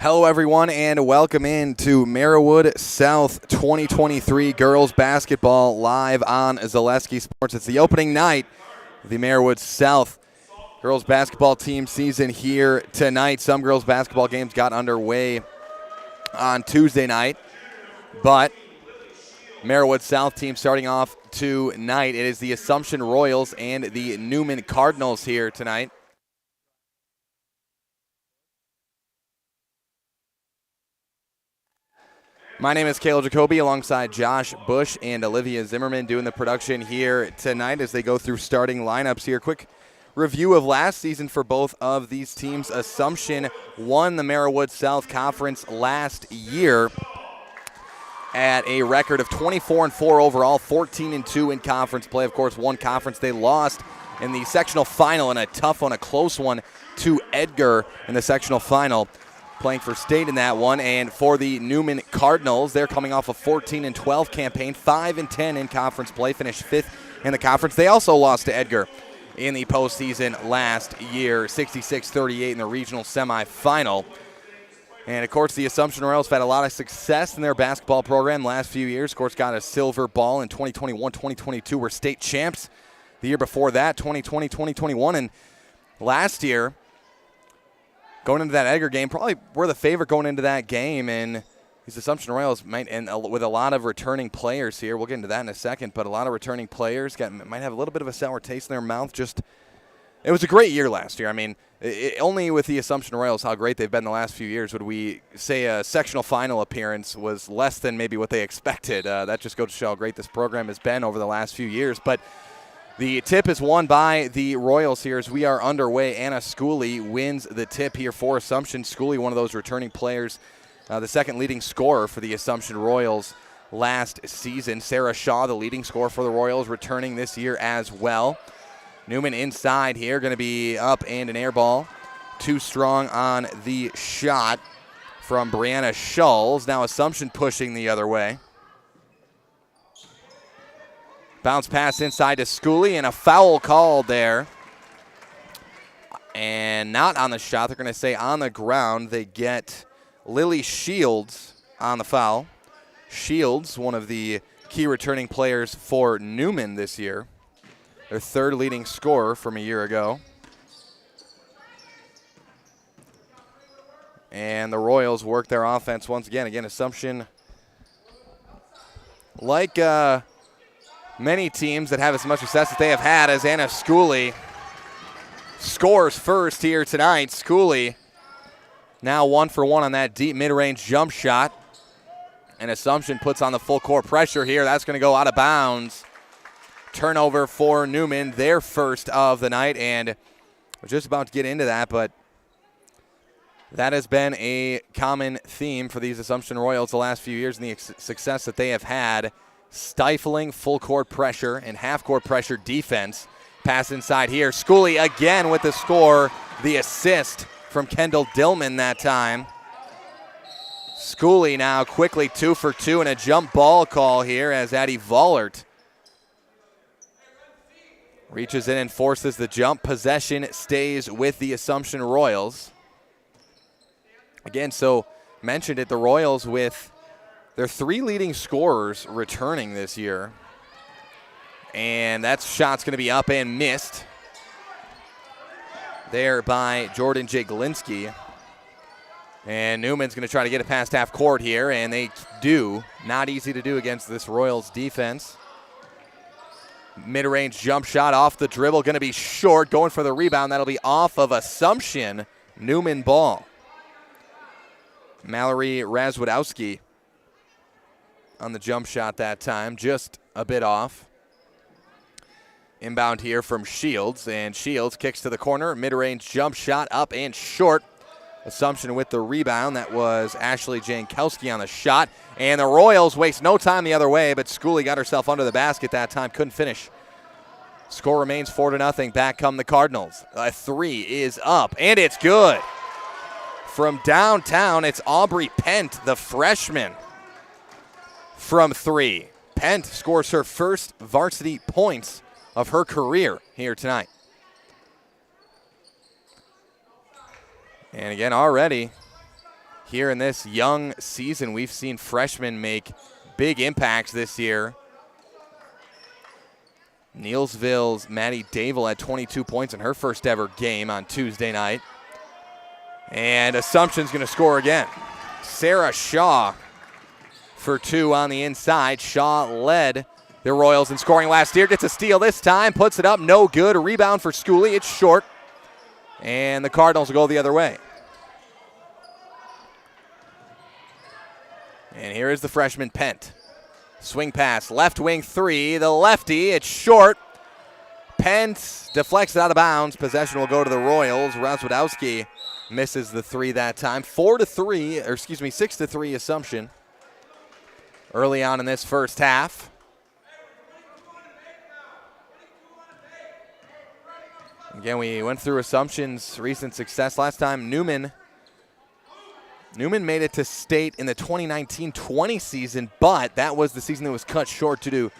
Hello, everyone, and welcome into Merriwood South 2023 girls basketball live on Zaleski Sports. It's the opening night of the Merriwood South girls basketball team season here tonight. Some girls basketball games got underway on Tuesday night, but Merriwood South team starting off tonight. It is the Assumption Royals and the Newman Cardinals here tonight. My name is Caleb Jacoby alongside Josh Bush and Olivia Zimmerman doing the production here tonight as they go through starting lineups here. Quick review of last season for both of these teams. Assumption won the Merriwood South Conference last year at a record of 24-4 overall, 14-2 in conference play. Of course, one conference they lost in the sectional final in a tough one, a close one to Edgar in the sectional final. Playing for state in that one. And for the Newman Cardinals, they're coming off a 14-12 campaign, 5-10 in conference play, finished 5th in the conference. They also lost to Edgar in the postseason last year, 66-38 in the regional semifinal. And, of course, the Assumption Royals have had a lot of success in their basketball program the last few years. Of course, got a silver ball in 2021, 2022, were state champs the year before that, 2020, 2021. And last year, going into that Edgar game, probably were the favorite going into that game, and these Assumption Royals might, and with a lot of returning players here, we'll get into that in a second, but a lot of returning players might have a little bit of a sour taste in their mouth. It was a great year last year. I mean, only with the Assumption Royals, how great they've been the last few years, would we say a sectional final appearance was less than maybe what they expected. That just goes to show how great this program has been over the last few years. But the tip is won by the Royals here as we are underway. Anna Schooley wins the tip here for Assumption. Schooley, one of those returning players, the second leading scorer for the Assumption Royals last season. Sarah Shaw, the leading scorer for the Royals, returning this year as well. Newman inside here, going to be up and an air ball. Too strong on the shot from Brianna Schulz. Now Assumption pushing the other way. Bounce pass inside to Schooley, and a foul called there. And not on the shot. They're going to say on the ground. They get Lily Shields on the foul. Shields, one of the key returning players for Newman this year. Their third leading scorer from a year ago. And the Royals work their offense once again. Again, Assumption, like many teams that have as much success that they have had, as Anna Schooley scores first here tonight. Schooley now 1 for 1 on that deep mid-range jump shot. And Assumption puts on the full court pressure here. That's going to go out of bounds. Turnover for Newman, their first of the night. And we're just about to get into that, but that has been a common theme for these Assumption Royals the last few years and the success that they have had. Stifling full court pressure and half court pressure defense. Pass inside here. Schooley again with the score. The assist from Kendall Dillman that time. Schooley now quickly 2 for 2 and a jump ball call here as Addie Vollert reaches in and forces the jump. Possession stays with the Assumption Royals. Again, so mentioned it, the Royals with their 3 leading scorers returning this year. And that shot's going to be up and missed there by Jordan Jaglinski. And Newman's going to try to get it past half court here, and they do. Not easy to do against this Royals defense. Mid-range jump shot off the dribble, going to be short, going for the rebound. That'll be off of Assumption. Newman ball. Mallory Razwadowski on the jump shot that time, just a bit off. Inbound here from Shields, and Shields kicks to the corner. Mid-range jump shot up and short. Assumption with the rebound. That was Ashley Jankowski on the shot. And the Royals waste no time the other way, but Schooley got herself under the basket that time, couldn't finish. Score remains 4-0. Back come the Cardinals. A 3 is up, and it's good. From downtown, it's Aubrey Pent, the freshman, from 3. Pent scores her first varsity points of her career here tonight. And again, already here in this young season. We've seen freshmen make big impacts this year. Neelsville's Maddie Dable had 22 points in her first ever game on Tuesday night. And Assumption's going to score again. Sarah Shaw for 2 on the inside. Shaw led the Royals in scoring last year. Gets a steal this time. Puts it up. No good. A rebound for Schooley. It's short. And the Cardinals will go the other way. And here is the freshman Pent. Swing pass. Left wing 3. The lefty. It's short. Pent deflects it out of bounds. Possession will go to the Royals. Razwadowski misses the 3 that time. 6-3 Assumption early on in this first half. Again, we went through Assumption's recent success last time. Newman made it to state in the 2019-20 season, but that was the season that was cut short due to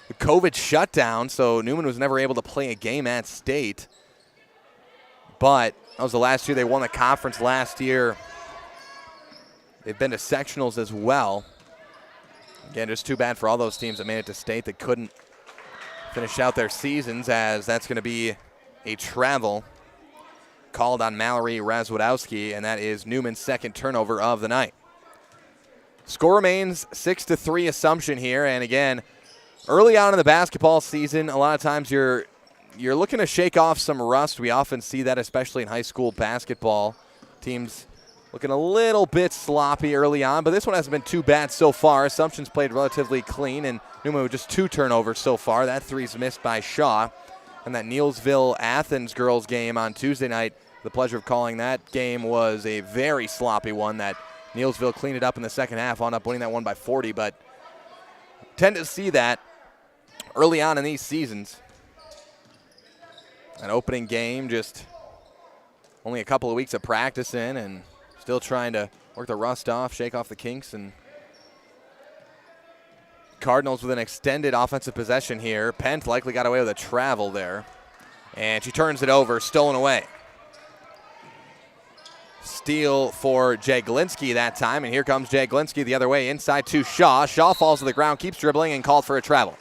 the COVID shutdown, so Newman was never able to play a game at state. But that was the last year they won the conference last year. They've been to sectionals as well. Again, just too bad for all those teams that made it to state that couldn't finish out their seasons, as that's going to be a travel called on Mallory Razwadowski, and that is Newman's second turnover of the night. Score remains 6-3 Assumption here, and again, early on in the basketball season, a lot of times you're looking to shake off some rust. We often see that, especially in high school basketball. Teams looking a little bit sloppy early on, but this one hasn't been too bad so far. Assumption's played relatively clean, and Newman with just 2 turnovers so far. That 3's missed by Shaw. And that Neelsville-Athens girls game on Tuesday night, the pleasure of calling that game, was a very sloppy one that Neelsville cleaned it up in the second half, wound up winning that one by 40, but tend to see that early on in these seasons. An opening game, just only a couple of weeks of practice in, and still trying to work the rust off, shake off the kinks, and Cardinals with an extended offensive possession here. Pent likely got away with a travel there, and she turns it over, stolen away. Steal for Jaglinski that time, and here comes Jaglinski the other way, inside to Shaw. Shaw falls to the ground, keeps dribbling, and called for a travel.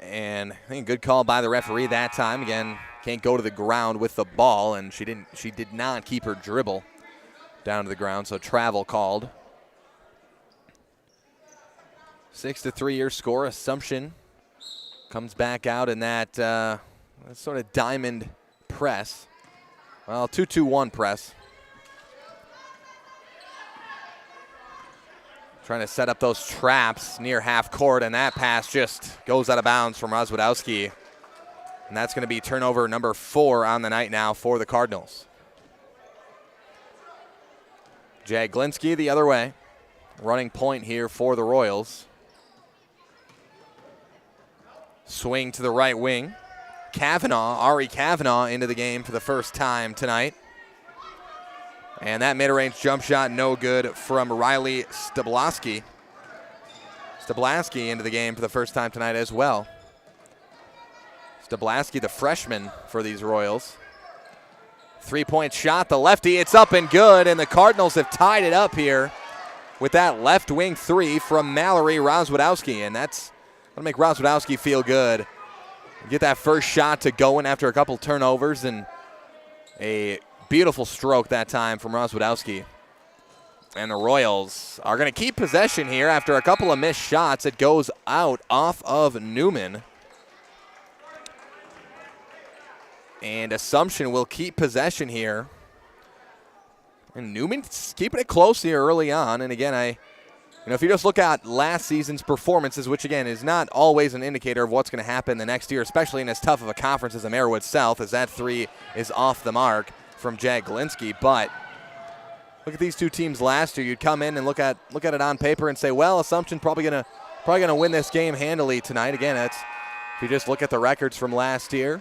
And I think a good call by the referee that time. Again, can't go to the ground with the ball, and she did not keep her dribble down to the ground, so travel called. 6-3 your score. Assumption comes back out in that sort of diamond press. Well, 2-2-1 press. Trying to set up those traps near half court, and that pass just goes out of bounds from Razwadowski. And that's going to be turnover number 4 on the night now for the Cardinals. Jaglinski the other way. Running point here for the Royals. Swing to the right wing. Ari Kavanaugh into the game for the first time tonight. And that mid-range jump shot no good from Riley Stablaski. Stablaski into the game for the first time tonight as well. Stablaski, the freshman for these Royals. 3-point shot, the lefty, it's up and good, and the Cardinals have tied it up here with that left wing 3 from Mallory Razwadowski, and that's going to make Razwadowski feel good. Get that first shot to going after a couple turnovers, and a beautiful stroke that time from Razwadowski. And the Royals are going to keep possession here after a couple of missed shots. It goes out off of Newman. And Assumption will keep possession here. And Newman's keeping it close here early on. And again, if you just look at last season's performances, which again is not always an indicator of what's going to happen the next year, especially in as tough of a conference as the Merriwood South, as that 3 is off the mark from Jaglinski. But look at these two teams last year. You'd come in and look at it on paper and say, well, Assumption probably gonna win this game handily tonight. Again, if you just look at the records from last year,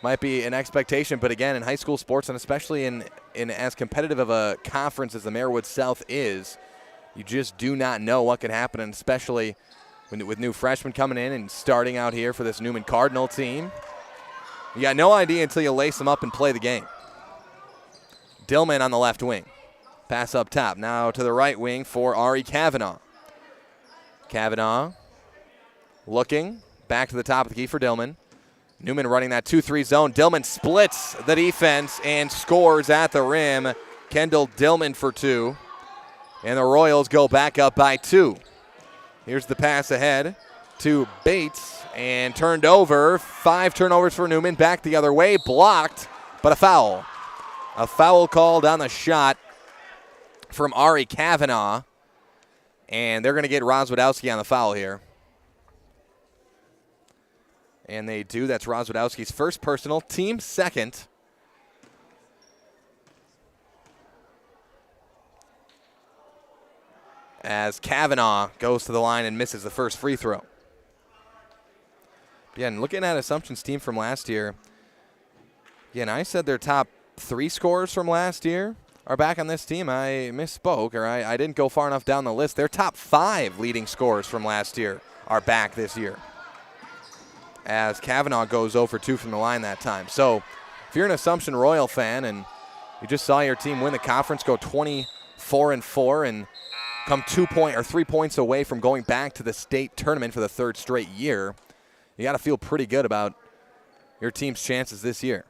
might be an expectation. But again, in high school sports, and especially in as competitive of a conference as the Merriwood South is, you just do not know what can happen, and especially with new freshmen coming in and starting out here for this Newman Cardinal team. You got no idea until you lace them up and play the game. Dillman on the left wing. Pass up top. Now to the right wing for Ari Kavanaugh. Kavanaugh looking. Back to the top of the key for Dillman. Newman running that 2-3 zone. Dillman splits the defense and scores at the rim. Kendall Dillman for 2. And the Royals go back up by 2. Here's the pass ahead to Bates and turned over. 5 turnovers for Newman. Back the other way. Blocked, but a foul. A foul called on the shot from Ari Kavanaugh. And they're going to get Rozwadowski on the foul here. And they do. That's Rozwadowski's first personal, team second. As Kavanaugh goes to the line and misses the first free throw. Again, looking at Assumption's team from last year, again, I said their top 3 scorers from last year are back on this team. I misspoke, or I didn't go far enough down the list. Their top 5 leading scorers from last year are back this year, as Kavanaugh goes 0 for 2 from the line that time. So if you're an Assumption Royal fan and you just saw your team win the conference, go 24-4 and come 3 points away from going back to the state tournament for the 3rd straight year, you got to feel pretty good about your team's chances this year.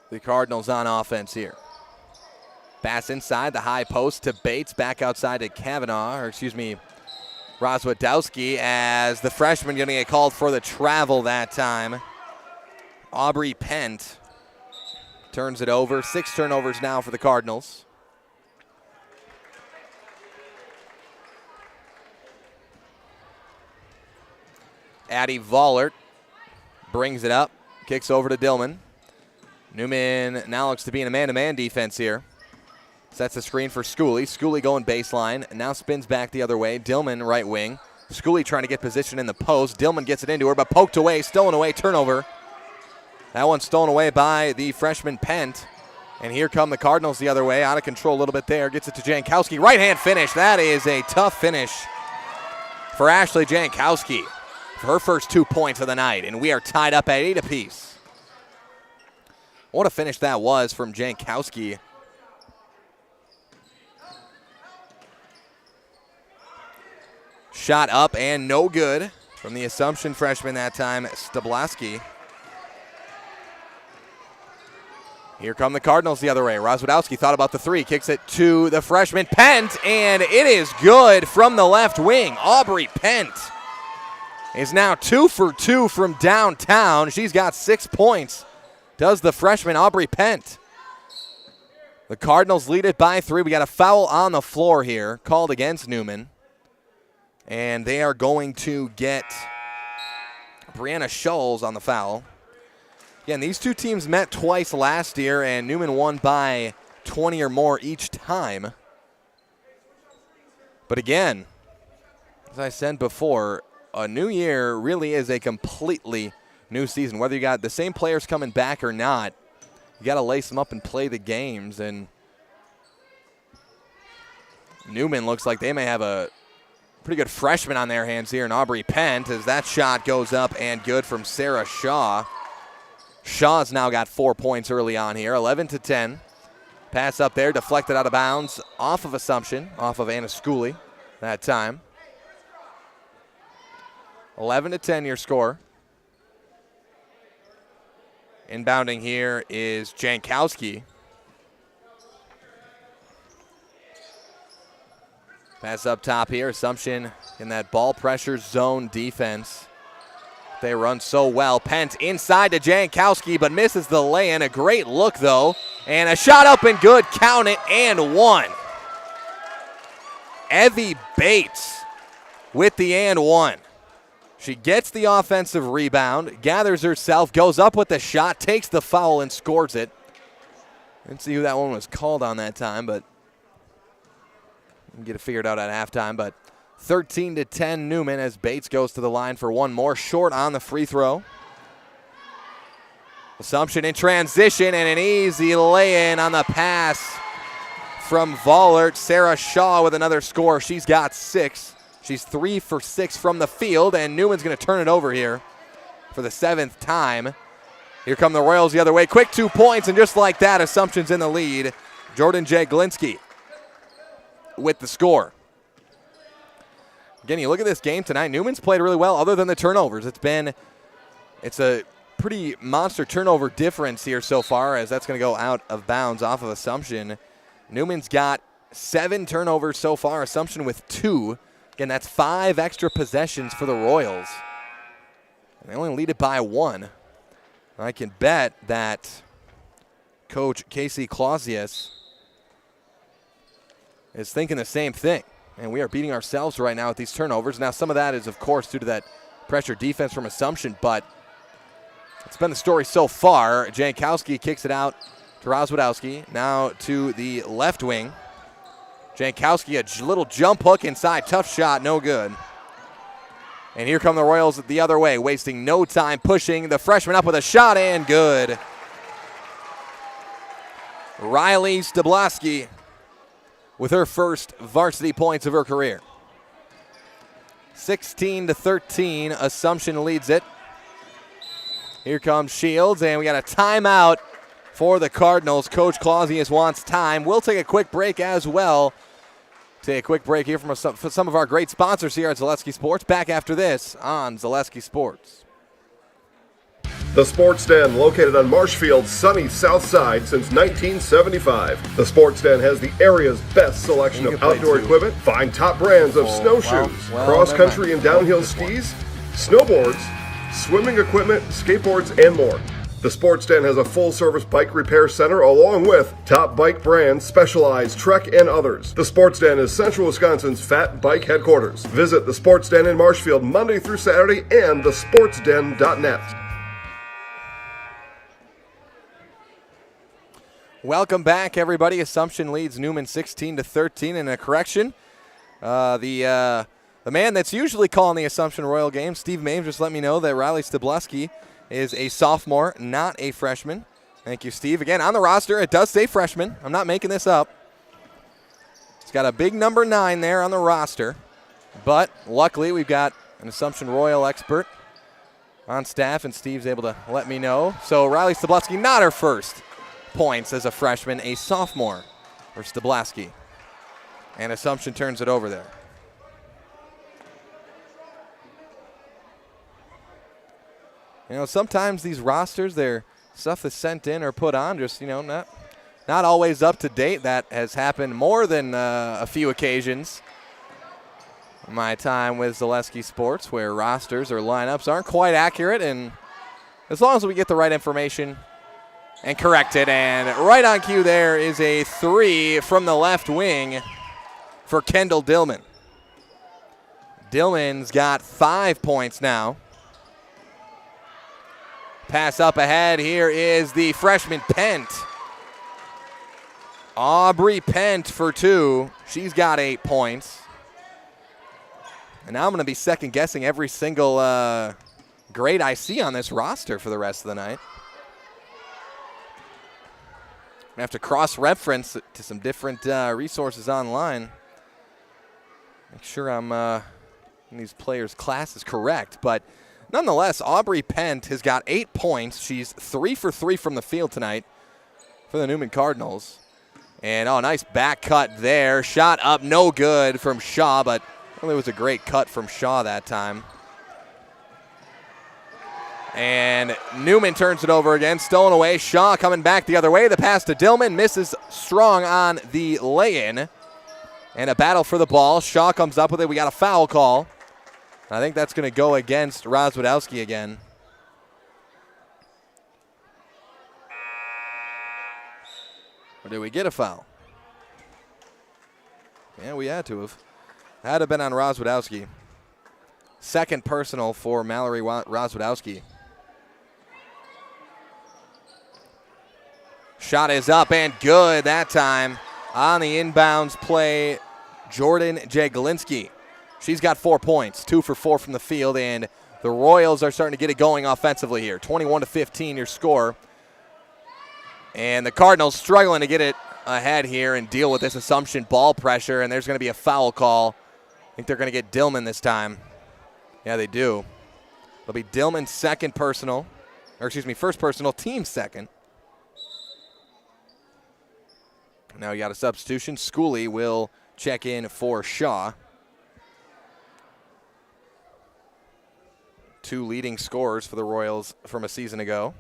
The Cardinals on offense here. Pass inside the high post to Bates, back outside to Rozwadowski, as the freshman going to get called for the travel that time. Aubrey Pent turns it over. 6 turnovers now for the Cardinals. Addie Vollert brings it up, kicks over to Dillman. Newman now looks to be in a man-to-man defense here. Sets the screen for Schooley. Schooley going baseline, now spins back the other way. Dillman right wing. Schooley trying to get position in the post. Dillman gets it into her, but poked away, stolen away, turnover. That one's stolen away by the freshman Pent. And here come the Cardinals the other way. Out of control a little bit there. Gets it to Jankowski. Right-hand finish. That is a tough finish for Ashley Jankowski for her first 2 points of the night. And we are tied up at 8 apiece. What a finish that was from Jankowski. Shot up and no good from the Assumption freshman that time, Stablaski. Here come the Cardinals the other way. Rozwadowski thought about the 3, kicks it to the freshman Pent, and it is good from the left wing. Aubrey Pent is now 2 for 2 from downtown. She's got 6 points. Does the freshman Aubrey Pent. The Cardinals lead it by 3. We got a foul on the floor here, called against Newman. And they are going to get Brianna Scholes on the foul. Again, these two teams met twice last year, and Newman won by 20 or more each time. But again, as I said before, a new year really is a completely new season. Whether you got the same players coming back or not, you got to lace them up and play the games. And Newman looks like they may have a pretty good freshman on their hands here in Aubrey Pent, as that shot goes up and good from Sarah Shaw. Shaw's now got 4 points early on here, 11-10. Pass up there, deflected out of bounds, off of Assumption, off of Anna Schooley that time. 11-10 your score. Inbounding here is Jankowski. Pass up top here, Assumption in that ball pressure zone defense. They run so well. Pent inside to Jankowski, but misses the lay-in. A great look, though. And a shot up and good. Count it, and one. Evie Bates with the and one. She gets the offensive rebound, gathers herself, goes up with the shot, takes the foul, and scores it. Didn't see who that one was called on that time, but we'll get it figured out at halftime. But 13-10 Newman as Bates goes to the line for one more. Short on the free throw. Assumption in transition and an easy lay-in on the pass from Vollert. Sarah Shaw with another score. She's got 6. She's 3 for 6 from the field, and Newman's going to turn it over here for the 7th time. Here come the Royals the other way. Quick 2 points, and just like that, Assumption's in the lead. Jordan Jaglinski with the score. Again, you look at this game tonight, Newman's played really well other than the turnovers. It's a pretty monster turnover difference here so far, as that's going to go out of bounds off of Assumption. Newman's got 7 turnovers so far, Assumption with 2. Again, that's 5 extra possessions for the Royals. And they only lead it by 1. I can bet that Coach Casey Clausius is thinking the same thing. And we are beating ourselves right now with these turnovers. Now, some of that is, of course, due to that pressure defense from Assumption, but it's been the story so far. Jankowski kicks it out to Rozwadowski. Now to the left wing. Jankowski, a little jump hook inside. Tough shot, no good. And here come the Royals the other way, wasting no time, pushing the freshman up with a shot, and good. Riley Stablaski with her first varsity points of her career. 16-13, Assumption leads it. Here comes Shields, and we got a timeout for the Cardinals. Coach Clausius wants time. We'll take a quick break as well. Take a quick break here from some of our great sponsors here at Zaleski Sports. Back after this on Zaleski Sports. The Sports Den, located on Marshfield's sunny south side since 1975. The Sports Den has the area's best selection of outdoor equipment. Find top brands of snowshoes, cross-country and downhill skis, snowboards, swimming equipment, skateboards, and more. The Sports Den has a full-service bike repair center along with top bike brands, Specialized, Trek, and others. The Sports Den is Central Wisconsin's fat bike headquarters. Visit the Sports Den in Marshfield Monday through Saturday and thesportsden.net. Welcome back, everybody. Assumption leads Newman 16-13. And a correction, the man that's usually calling the Assumption Royal game, Steve Mames, just let me know that Riley Stablaski is a sophomore, not a freshman. Thank you, Steve. Again, on the roster, it does say freshman. I'm not making this up. It's got a big number 9 there on the roster. But luckily, we've got an Assumption Royal expert on staff, and Steve's able to let me know. So Riley Stablaski, not her first points as a freshman, a sophomore for Stablaski. And Assumption turns it over there. You know, sometimes these rosters, their stuff that's sent in or put on, just, you know, not always up to date. That has happened more than a few occasions in my time with Zaleski Sports, where rosters or lineups aren't quite accurate. And as long as we get the right information and correct it, and right on cue there is a 3 from the left wing for Kendall Dillman. Dillman's got 5 points now. Pass up ahead. Here is the freshman Pent. Aubrey Pent for 2. She's got 8 points. And now I'm going to be second-guessing every single grade I see on this roster for the rest of the night. I have to cross-reference to some different resources online. Make sure I'm in these players' classes correct, but nonetheless, Aubrey Pent has got 8 points. She's 3 for 3 from the field tonight for the Newman Cardinals. And, nice back cut there. Shot up, no good from Shaw, but really was a great cut from Shaw that time. And Newman turns it over again, stolen away. Shaw coming back the other way. The pass to Dillman, misses strong on the lay-in. And a battle for the ball. Shaw comes up with it. We got a foul call. I think that's going to go against Rozwadowski again. Or did we get a foul? Yeah, we had to have. Had to have been on Rozwadowski. Second personal for Mallory Rozwadowski. Shot is up and good that time. On the inbounds play, Jordan Jaglinski. She's got 4 points, 2 for 4 from the field, and the Royals are starting to get it going offensively here. 21-15 your score. And the Cardinals struggling to get it ahead here and deal with this Assumption ball pressure, and there's going to be a foul call. I think they're going to get Dillman this time. Yeah, they do. It'll be Dillman's second personal. first personal, team second. Now you got a substitution. Schooley will check in for Shaw. 2 leading scorers for the Royals from a season ago.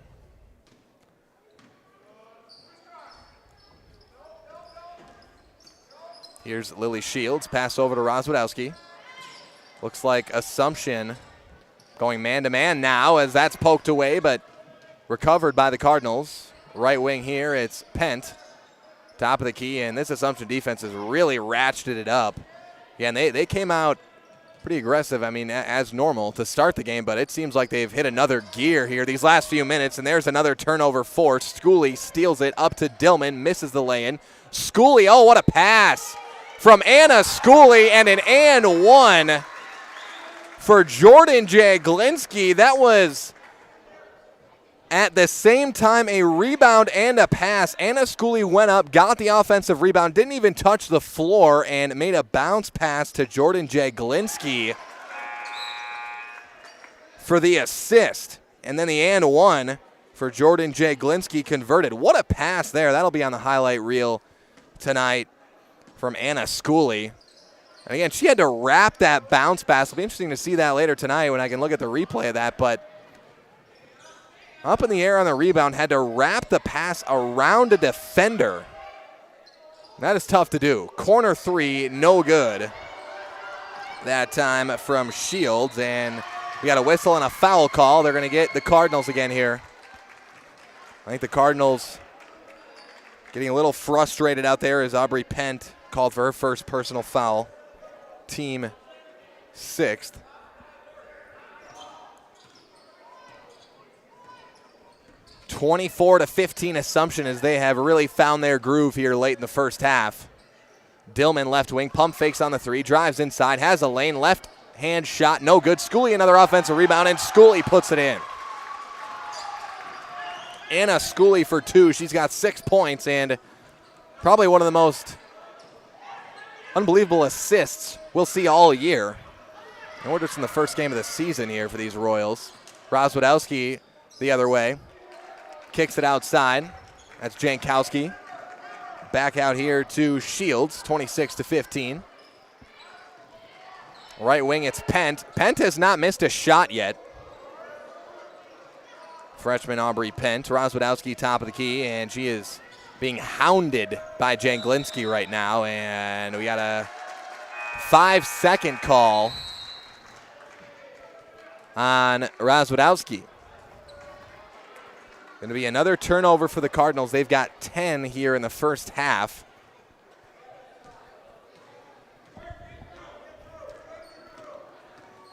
Here's Lily Shields. Pass over to Rozwadowski. Looks like Assumption going man-to-man now as that's poked away, but recovered by the Cardinals. Right wing here, it's Pent. Top of the key, and this Assumption defense has really ratcheted it up. Yeah, and they came out pretty aggressive, I mean, as normal to start the game, but it seems like they've hit another gear here these last few minutes, and there's another turnover forced. Schooley steals it up to Dillman, misses the lay-in. Schooley, oh, what a pass from Anna Schooley, and an and one for Jordan Jaglinski. That was at the same time a rebound and a pass. Anna Schooley went up, got the offensive rebound, didn't even touch the floor, and made a bounce pass to Jordan Jaglinski for the assist. And then the and one for Jordan Jaglinski converted. What a pass there. That'll be on the highlight reel tonight from Anna Schooley. And again, she had to wrap that bounce pass. It'll be interesting to see that later tonight when I can look at the replay of that. But up in the air on the rebound, had to wrap the pass around a defender. That is tough to do. Corner 3, no good. That time from Shields, and we got a whistle and a foul call. They're going to get the Cardinals again here. I think the Cardinals getting a little frustrated out there as Aubrey Pent called for her first personal foul. Team 6th. (24-15) Assumption as they have really found their groove here late in the first half. Dillman left wing, pump fakes on the 3, drives inside, has a lane, left hand shot, no good. Schooley another offensive rebound, and Schooley puts it in. Anna Schooley for 2. She's got 6 points and probably one of the most unbelievable assists we'll see all year. And we're just in the first game of the season here for these Royals. Rozwadowski the other way. Kicks it outside. That's Jankowski. Back out here to Shields, 26-15. Right wing, it's Pent. Pent has not missed a shot yet. Freshman Aubrey Pent. Rozwadowski top of the key, and she is being hounded by Janglinski right now. And we got a 5-second call on Rozwadowski. Going to be another turnover for the Cardinals. They've got 10 here in the first half.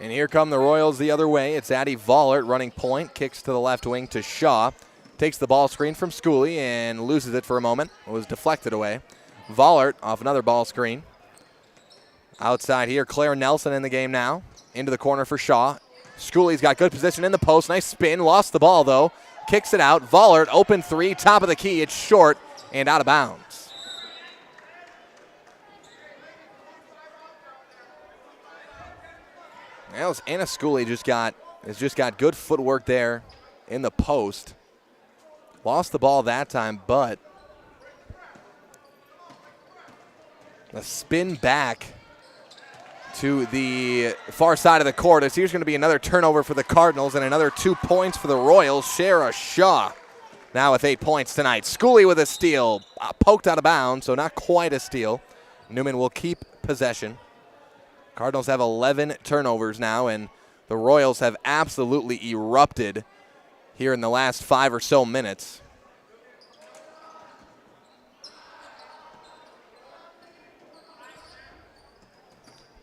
And here come the Royals the other way. It's Addie Vollert running point. Kicks to the left wing to Shaw. Takes the ball screen from Schooley and loses it for a moment. It was deflected away. Vollert off another ball screen. Outside here, Claire Nelson in the game now. Into the corner for Shaw. Schooley's got good position in the post. Nice spin. Lost the ball, though. Kicks it out. Vollert, open 3, top of the key. It's short and out of bounds. Now Anna Schooley has just got good footwork there in the post. Lost the ball that time, but a spin back to the far side of the court. As here's going to be another turnover for the Cardinals and another 2 points for the Royals. Shara Shaw now with 8 points tonight. Schooley with a steal. Poked out of bounds, so not quite a steal. Newman will keep possession. Cardinals have 11 turnovers now, and the Royals have absolutely erupted here in the last 5 or so minutes.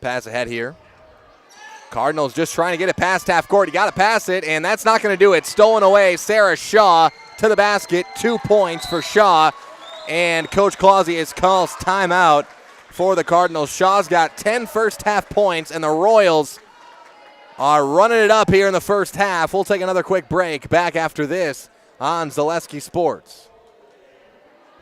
Pass ahead here. Cardinals just trying to get it past half court. You got to pass it, and that's not going to do it. Stolen away. Sarah Shaw to the basket. 2 points for Shaw, and Coach Clausius calls timeout for the Cardinals. Shaw's got 10 first half points, and the Royals are running it up here in the first half. We'll take another quick break. Back after this on Zaleski Sports.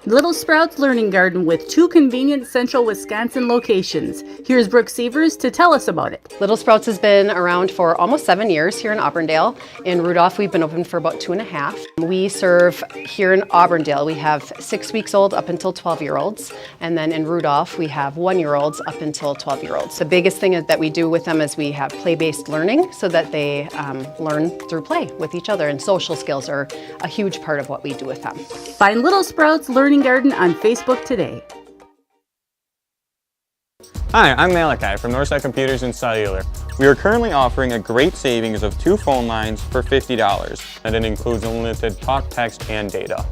Little Sprouts Learning Garden with 2 convenient central Wisconsin locations. Here's Brooke Sievers to tell us about it. Little Sprouts has been around for almost 7 years here in Auburndale. In Rudolph, we've been open for about 2.5. We serve here in Auburndale, we have 6 weeks old up until 12-year-olds. And then in Rudolph, we have 1-year-olds up until 12-year-olds. The biggest thing that we do with them is we have play-based learning so that they learn through play with each other. And social skills are a huge part of what we do with them. Find Little Sprouts Learning Garden on Facebook today. Hi, I'm Malachi from Northside Computers and Cellular. We are currently offering a great savings of 2 phone lines for $50, and it includes unlimited talk, text, and data.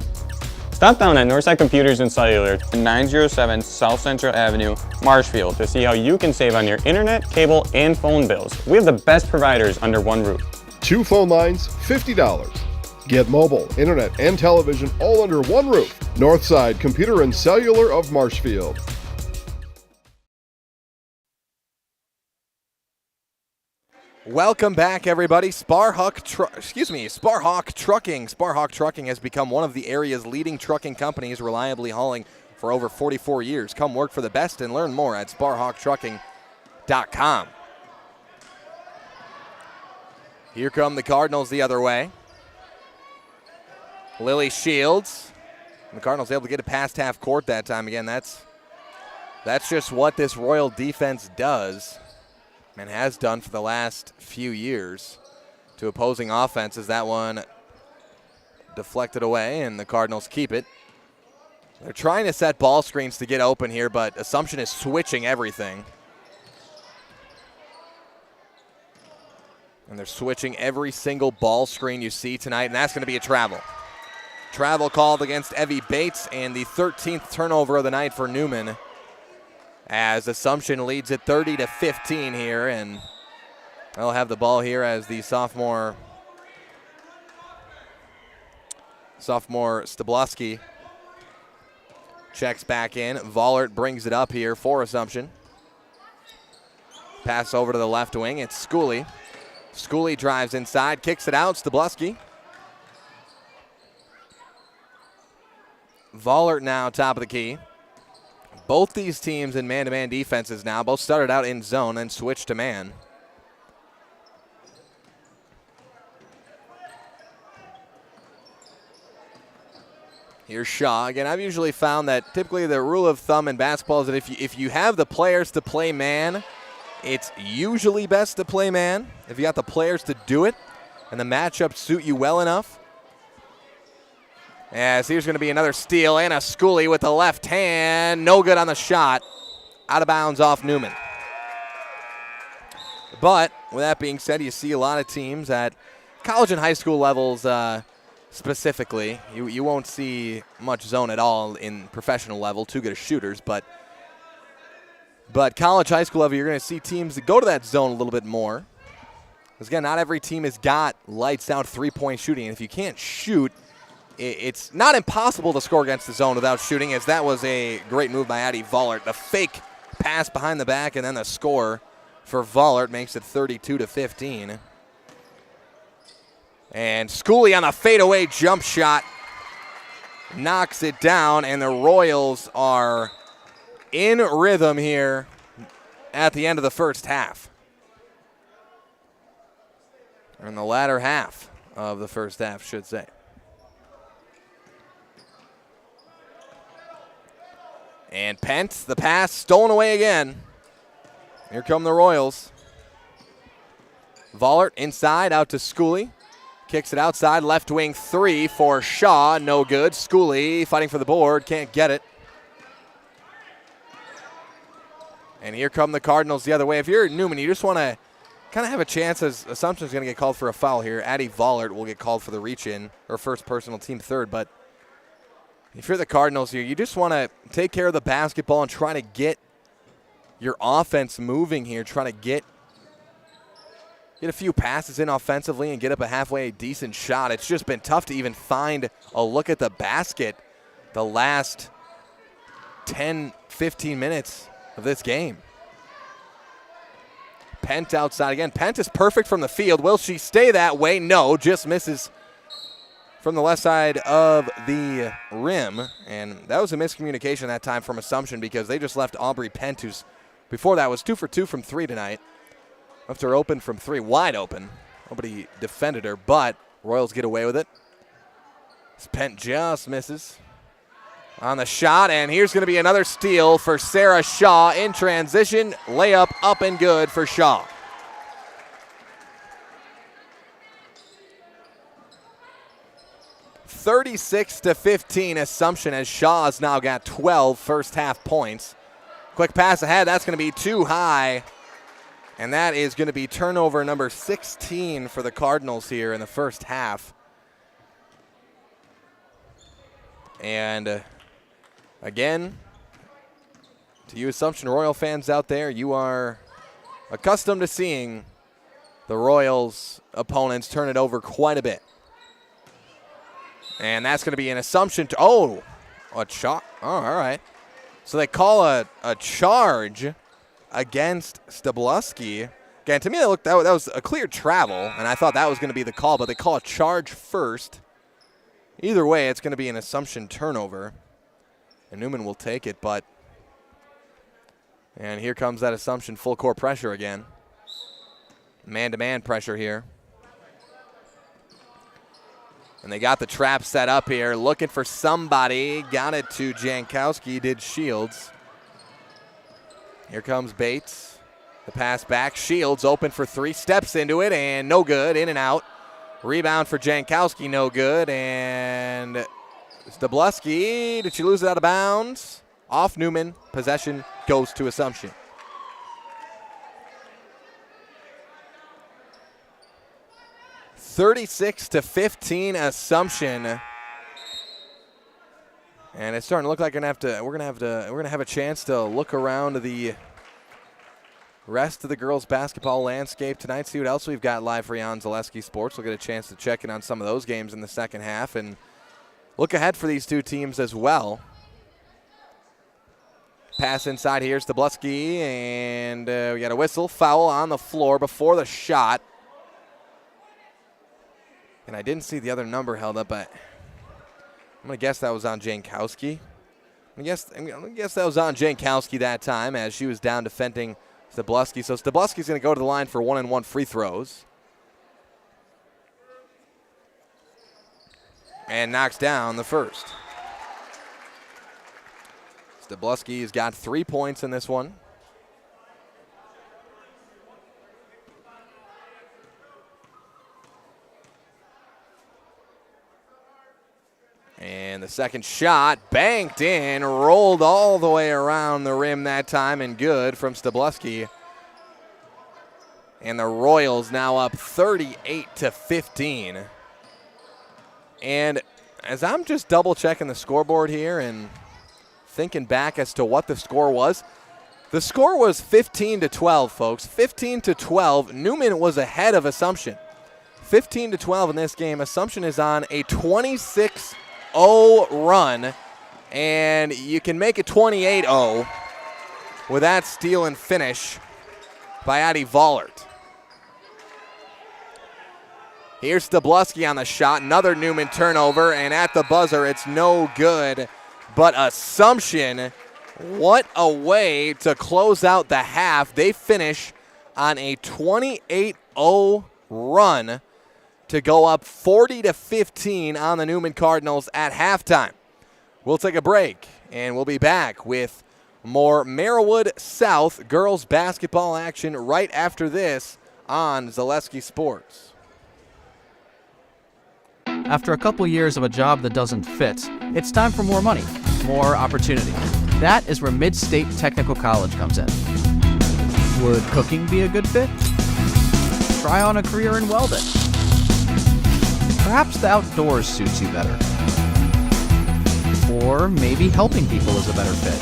Stop down at Northside Computers and Cellular, 907 South Central Avenue, Marshfield, to see how you can save on your internet, cable, and phone bills. We have the best providers under one roof. 2 phone lines, $50. Get mobile, internet, and television all under one roof. Northside Computer and Cellular of Marshfield. Welcome back, everybody. Sparhawk Trucking. Sparhawk Trucking has become one of the area's leading trucking companies, reliably hauling for over 44 years. Come work for the best and learn more at sparhawktrucking.com. Here come the Cardinals the other way. Lily Shields. The Cardinals able to get it past half court that time. Again, that's just what this Royal defense does and has done for the last few years to opposing offenses. That one deflected away, and the Cardinals keep it. They're trying to set ball screens to get open here, but Assumption is switching everything. And they're switching every single ball screen you see tonight, and that's going to be a travel. Travel called against Evie Bates, and the 13th turnover of the night for Newman, as Assumption leads it 30-15 here, and they'll have the ball here as the sophomore Stablowski checks back in. Vollert brings it up here for Assumption. Pass over to the left wing. It's Schooley. Schooley drives inside, kicks it out. Stablowski. Vollert now top of the key. Both these teams in man-to-man defenses now. Both started out in zone and switched to man. Here's Shaw. Again, I've usually found that typically the rule of thumb in basketball is that if you have the players to play man, it's usually best to play man. If you got the players to do it and the matchups suit you well enough. As here's going to be another steal, and a Schooley with the left hand. No good on the shot. Out of bounds off Newman. But with that being said, you see a lot of teams at college and high school levels specifically. You won't see much zone at all in professional level. Too good of shooters. But college, high school level, you're going to see teams that go to that zone a little bit more. Because, again, not every team has got lights-out three-point shooting. And if you can't shoot, it's not impossible to score against the zone without shooting, as that was a great move by Addie Vollert. The fake pass behind the back, and then the score for Vollert makes it 32-15. And Schooley on a fadeaway jump shot knocks it down, and the Royals are in rhythm here at the end of the first half. Or in the latter half of the first half, should say. And Pence, the pass stolen away again. Here come the Royals. Vollert inside, out to Schooley. Kicks it outside, left wing three for Shaw, no good. Schooley fighting for the board, can't get it. And here come the Cardinals the other way. If you're Newman, you just want to kind of have a chance, as Assumption's going to get called for a foul here. Addie Vollert will get called for the reach-in, or first personal, team third, but if you're the Cardinals here, you just want to take care of the basketball and try to get your offense moving here, try to get a few passes in offensively and get up a halfway decent shot. It's just been tough to even find a look at the basket the last 10, 15 minutes of this game. Pent outside again. Pent is perfect from the field. Will she stay that way? No, just misses from the left side of the rim. And that was a miscommunication that time from Assumption because they just left Aubrey Pent, who's before that was 2 for 2 from 3 tonight. Left her open from 3, wide open. Nobody defended her, but Royals get away with it. Pent just misses on the shot, and here's going to be another steal for Sarah Shaw in transition. Layup up and good for Shaw. (36-15) Assumption, as Shaw's now got 12 first half points. Quick pass ahead, that's going to be too high. And that is going to be turnover number 16 for the Cardinals here in the first half. And again, to you Assumption Royal fans out there, you are accustomed to seeing the Royals opponents turn it over quite a bit. And that's going to be an Assumption. A shot. Oh, all right. So they call a charge against Stabluski. Again, to me, that was a clear travel, and I thought that was going to be the call, but they call a charge first. Either way, it's going to be an Assumption turnover, and Newman will take it, and here comes that Assumption full court pressure again. Man-to-man pressure here. And they got the trap set up here, looking for somebody. Got it to Jankowski, did Shields. Here comes Bates. The pass back. Shields open for 3, steps into it, and no good. In and out. Rebound for Jankowski, no good. And Stabluski, did she lose it out of bounds? Off Newman. Possession goes to Assumption. (36-15) Assumption. And it's starting to look like we're gonna have a chance to look around the rest of the girls basketball landscape tonight. See what else we've got live for you on Zaleski Sports. We'll get a chance to check in on some of those games in the second half and look ahead for these two teams as well. Pass inside here, Stabluski, and we got a whistle. Foul on the floor before the shot. And I didn't see the other number held up, but I'm going to guess that was on Jankowski. I'm going to guess that was on Jankowski that time as she was down defending Stabluski. So Stabluski's going to go to the line for 1-and-1 free throws. And knocks down the first. Stabluski's got 3 points in this one. And the second shot banked in, rolled all the way around the rim that time, and good from Stabluski. And the Royals now up 38-15. And as I'm just double checking the scoreboard here and thinking back as to what the score was, the score was 15-12, folks. 15-12. Newman was ahead of Assumption. 15-12 in this game. Assumption is on a 26-0 run, and you can make it 28-0 with that steal and finish by Addie Vollert. Here's Stabluski on the shot, another Newman turnover, and at the buzzer it's no good. But Assumption, what a way to close out the half. They finish on a 28-0 run to go up 40-15 on the Newman Cardinals at halftime. We'll take a break, and we'll be back with more Merriwood South girls basketball action right after this on Zaleski Sports. After a couple years of a job that doesn't fit, it's time for more money, more opportunity. That is where Mid-State Technical College comes in. Would cooking be a good fit? Try on a career in welding. Perhaps the outdoors suits you better. Or maybe helping people is a better fit.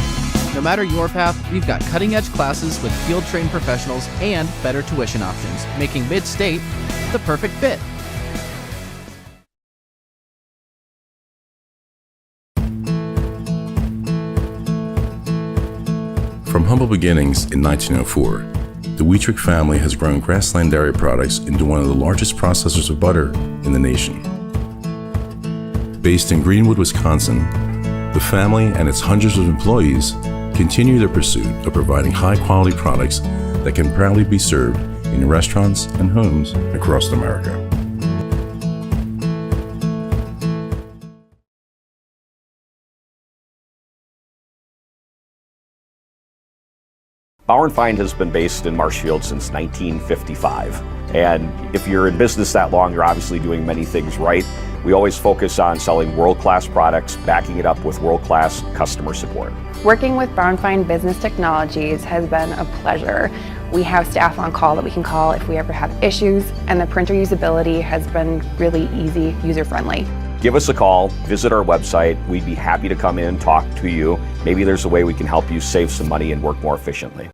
No matter your path, we've got cutting-edge classes with field-trained professionals and better tuition options, making Mid-State the perfect fit. From humble beginnings in 1904, the Wheatrick family has grown Grassland Dairy Products into one of the largest processors of butter in the nation. Based in Greenwood, Wisconsin, the family and its hundreds of employees continue their pursuit of providing high-quality products that can proudly be served in restaurants and homes across America. Bauer & Feind has been based in Marshfield since 1955. And if you're in business that long, you're obviously doing many things right. We always focus on selling world-class products, backing it up with world-class customer support. Working with Bauer & Feind Business Technologies has been a pleasure. We have staff on call that we can call if we ever have issues, and the printer usability has been really easy, user-friendly. Give us a call, visit our website. We'd be happy to come in, talk to you. Maybe there's a way we can help you save some money and work more efficiently.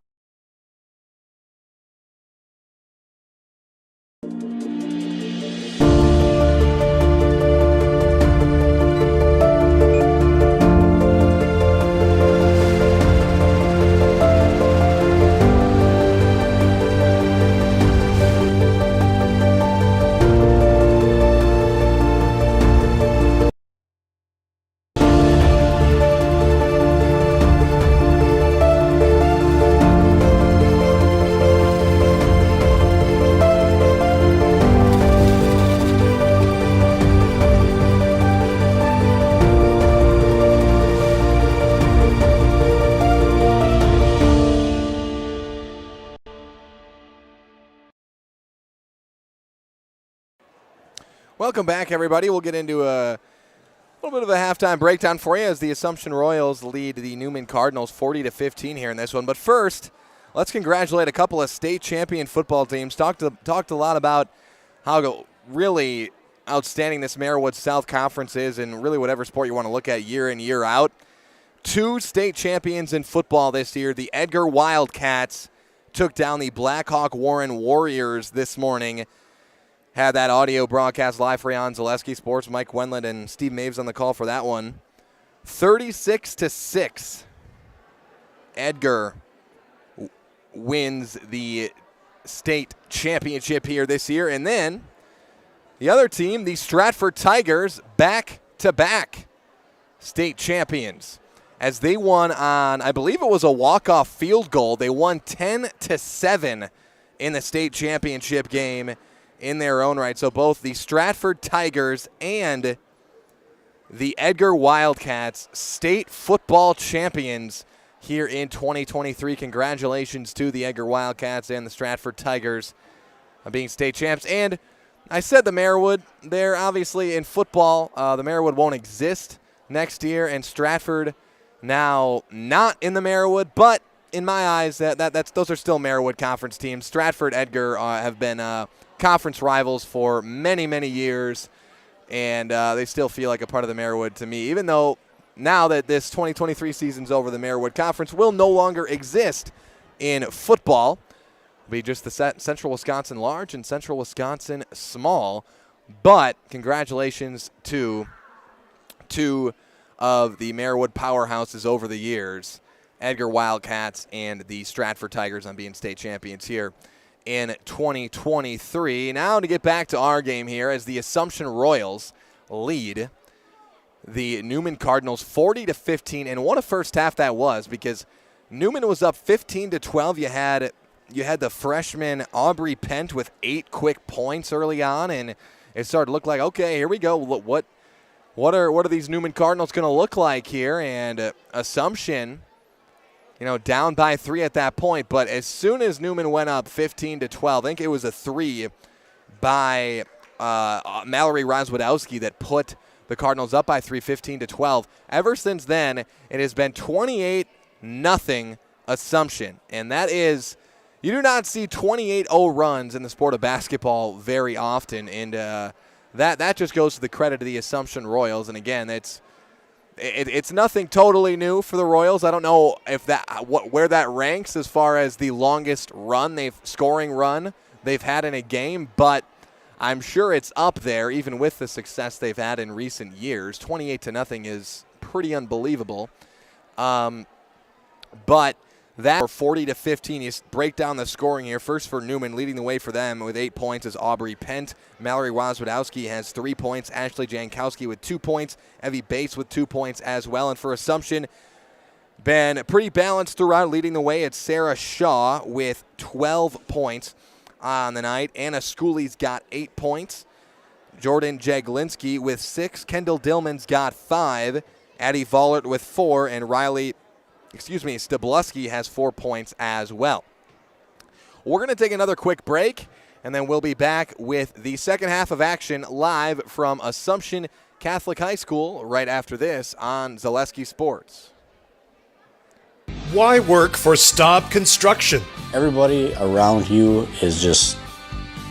Welcome back, everybody. We'll get into a little bit of a halftime breakdown for you as the Assumption Royals lead the Newman Cardinals 40-15 here in this one. But first, let's congratulate a couple of state champion football teams. Talked a lot about how really outstanding this Marywood South Conference is, and really whatever sport you want to look at year in, year out. 2 state champions in football this year. The Edgar Wildcats took down the Blackhawk Warren Warriors this morning. Had that audio broadcast live for you on Zaleski Sports. Mike Wendland and Steve Maves on the call for that one. 36-6. Edgar wins the state championship here this year. And then the other team, the Stratford Tigers, back-to-back state champions. As they won on, I believe it was a walk-off field goal. They won 10-7 in the state championship game in their own right. So both the Stratford Tigers and the Edgar Wildcats, state football champions here in 2023. Congratulations to the Edgar Wildcats and the Stratford Tigers on being state champs. And I said the Marywood, they're obviously in football. The Marywood won't exist next year, and Stratford now not in the Marywood, but in my eyes, those are still Marywood Conference teams. Stratford, Edgar have been conference rivals for many, many years, and they still feel like a part of the Marywood to me, even though now that this 2023 season's over, the Marywood Conference will no longer exist in football. It'll be just the Central Wisconsin Large and Central Wisconsin Small, but congratulations to 2 of the Marywood powerhouses over the years, Edgar Wildcats and the Stratford Tigers, on being state champions here in 2023. Now to get back to our game here, as the Assumption Royals lead the Newman Cardinals 40-15, and what a first half that was, because Newman was up 15-12. You had the freshman Aubrey Pent with 8 quick points early on, and it started to look like, okay, here we go. What are these Newman Cardinals going to look like here? And Assumption, down by 3 at that point. But as soon as Newman went up 15-12, I think it was a 3 by Mallory Rozwadowski that put the Cardinals up by 3, 15-12. Ever since then, it has been 28-0 Assumption. And that is, you do not see 28-0 runs in the sport of basketball very often. And that just goes to the credit of the Assumption Royals. And again, it's nothing totally new for the Royals. I don't know if where that ranks as far as the longest scoring run they've had in a game, but I'm sure it's up there even with the success they've had in recent years. 28-0 is pretty unbelievable. But that 40-15. You break down the scoring here. First for Newman, leading the way for them with 8 points is Aubrey Pent. Mallory Wozwadowski has 3 points. Ashley Jankowski with 2 points. Evie Bates with 2 points as well. And for Assumption, been pretty balanced throughout. Leading the way, it's Sarah Shaw with 12 points on the night. Anna Schooley's got 8 points. Jordan Jaglinski with 6. Kendall Dillman's got 5. Addie Vollert with 4. And Stabluski has 4 points as well. We're going to take another quick break, and then we'll be back with the second half of action live from Assumption Catholic High School right after this on Zaleski Sports. Why work for Staub Construction? Everybody around you is just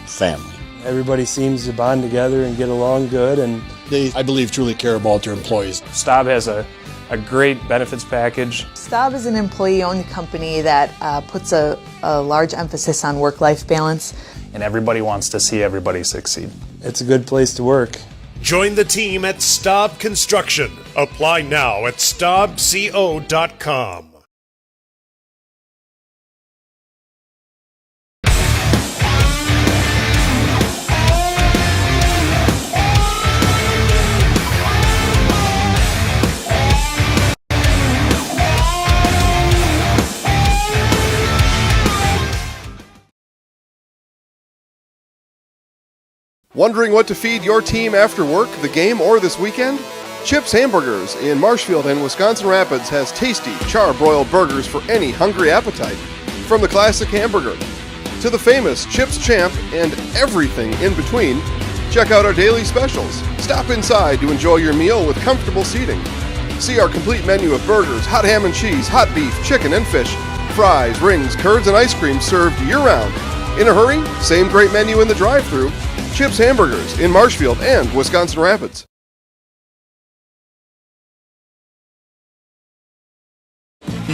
family. Everybody seems to bond together and get along good, and They, I believe, truly care about their employees. Staub has a great benefits package. Staub is an employee-owned company that puts a large emphasis on work-life balance. And everybody wants to see everybody succeed. It's a good place to work. Join the team at Staub Construction. Apply now at staubco.com. Wondering what to feed your team after work, the game, or this weekend? Chips Hamburgers in Marshfield and Wisconsin Rapids has tasty, char-broiled burgers for any hungry appetite. From the classic hamburger to the famous Chips Champ and everything in between, check out our daily specials. Stop inside to enjoy your meal with comfortable seating. See our complete menu of burgers, hot ham and cheese, hot beef, chicken and fish, fries, rings, curds, and ice cream served year-round. In a hurry? Same great menu in the drive-thru. Chips Hamburgers in Marshfield and Wisconsin Rapids.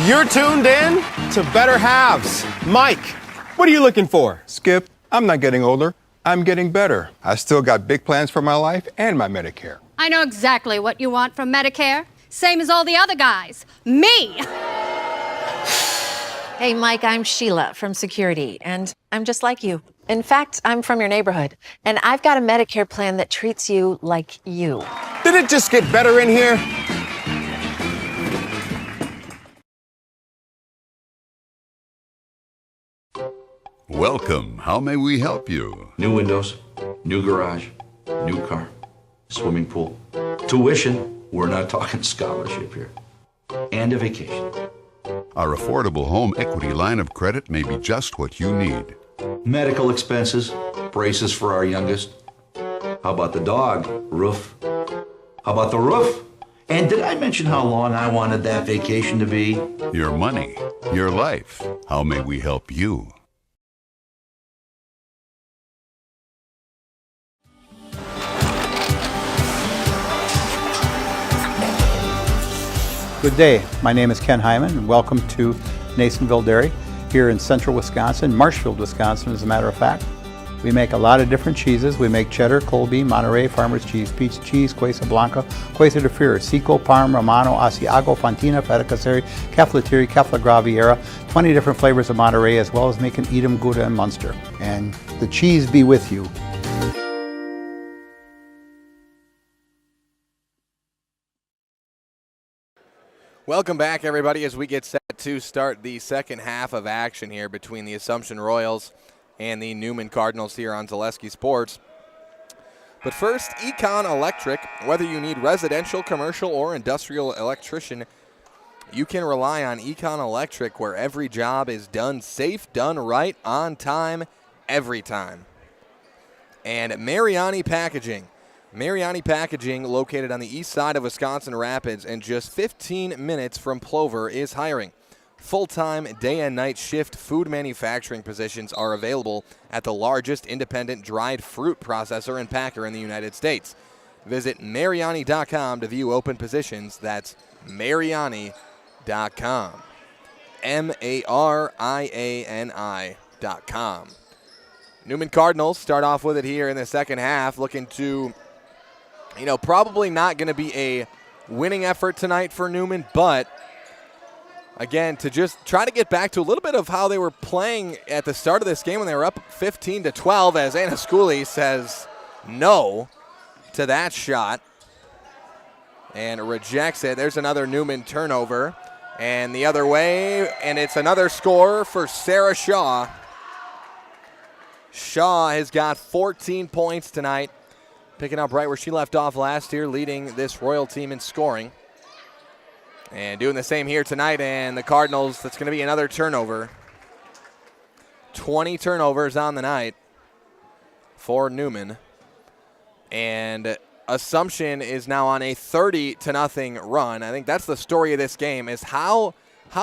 You're tuned in to Better Halves. Mike, what are you looking for? Skip, I'm not getting older. I'm getting better. I still got big plans for my life and my Medicare. I know exactly what you want from Medicare. Same as all the other guys. Me! Hey, Mike, I'm Sheila from Security, and I'm just like you. In fact, I'm from your neighborhood, and I've got a Medicare plan that treats you like you. Did it just get better in here? Welcome. How may we help you? New windows, new garage, new car, swimming pool, tuition. We're not talking scholarship here. And a vacation. Our affordable home equity line of credit may be just what you need. Medical expenses, braces for our youngest. How about the dog? Roof. How about the roof? And did I mention how long I wanted that vacation to be? Your money, your life. How may we help you? Good day. My name is Ken Hyman, and welcome to Nasonville Dairy here in central Wisconsin, Marshfield, Wisconsin, as a matter of fact. We make a lot of different cheeses. We make cheddar, Colby, Monterey, Farmer's Cheese, Peach Cheese, Quesa Blanca, Quesa de Freer, Seco, Parm, Romano, Asiago, Fontina, Feta Caseri, Cafetieri, Cafla Graviera, 20 different flavors of Monterey, as well as making Edam, Gouda, and Munster. And the cheese be with you. Welcome back, everybody, as we get set to start the second half of action here between the Assumption Royals and the Newman Cardinals here on Zaleski Sports. But first, Econ Electric. Whether you need residential, commercial, or industrial electrician, you can rely on Econ Electric, where every job is done safe, done right, on time, every time. And Mariani Packaging. Mariani Packaging, located on the east side of Wisconsin Rapids and just 15 minutes from Plover, is hiring. Full-time, day and night shift food manufacturing positions are available at the largest independent dried fruit processor and packer in the United States. Visit Mariani.com to view open positions. That's Mariani.com. Mariani.com. Newman Cardinals start off with it here in the second half, looking to, probably not going to be a winning effort tonight for Newman, but again, to just try to get back to a little bit of how they were playing at the start of this game when they were up 15-12, as Anna Schooley says no to that shot and rejects it. There's another Newman turnover, and the other way, and it's another score for Sarah Shaw. Shaw has got 14 points tonight, picking up right where she left off last year, leading this Royal team in scoring. And doing the same here tonight, and the Cardinals, that's going to be another turnover. 20 turnovers on the night for Newman. And Assumption is now on a 30-0 run. I think that's the story of this game, is how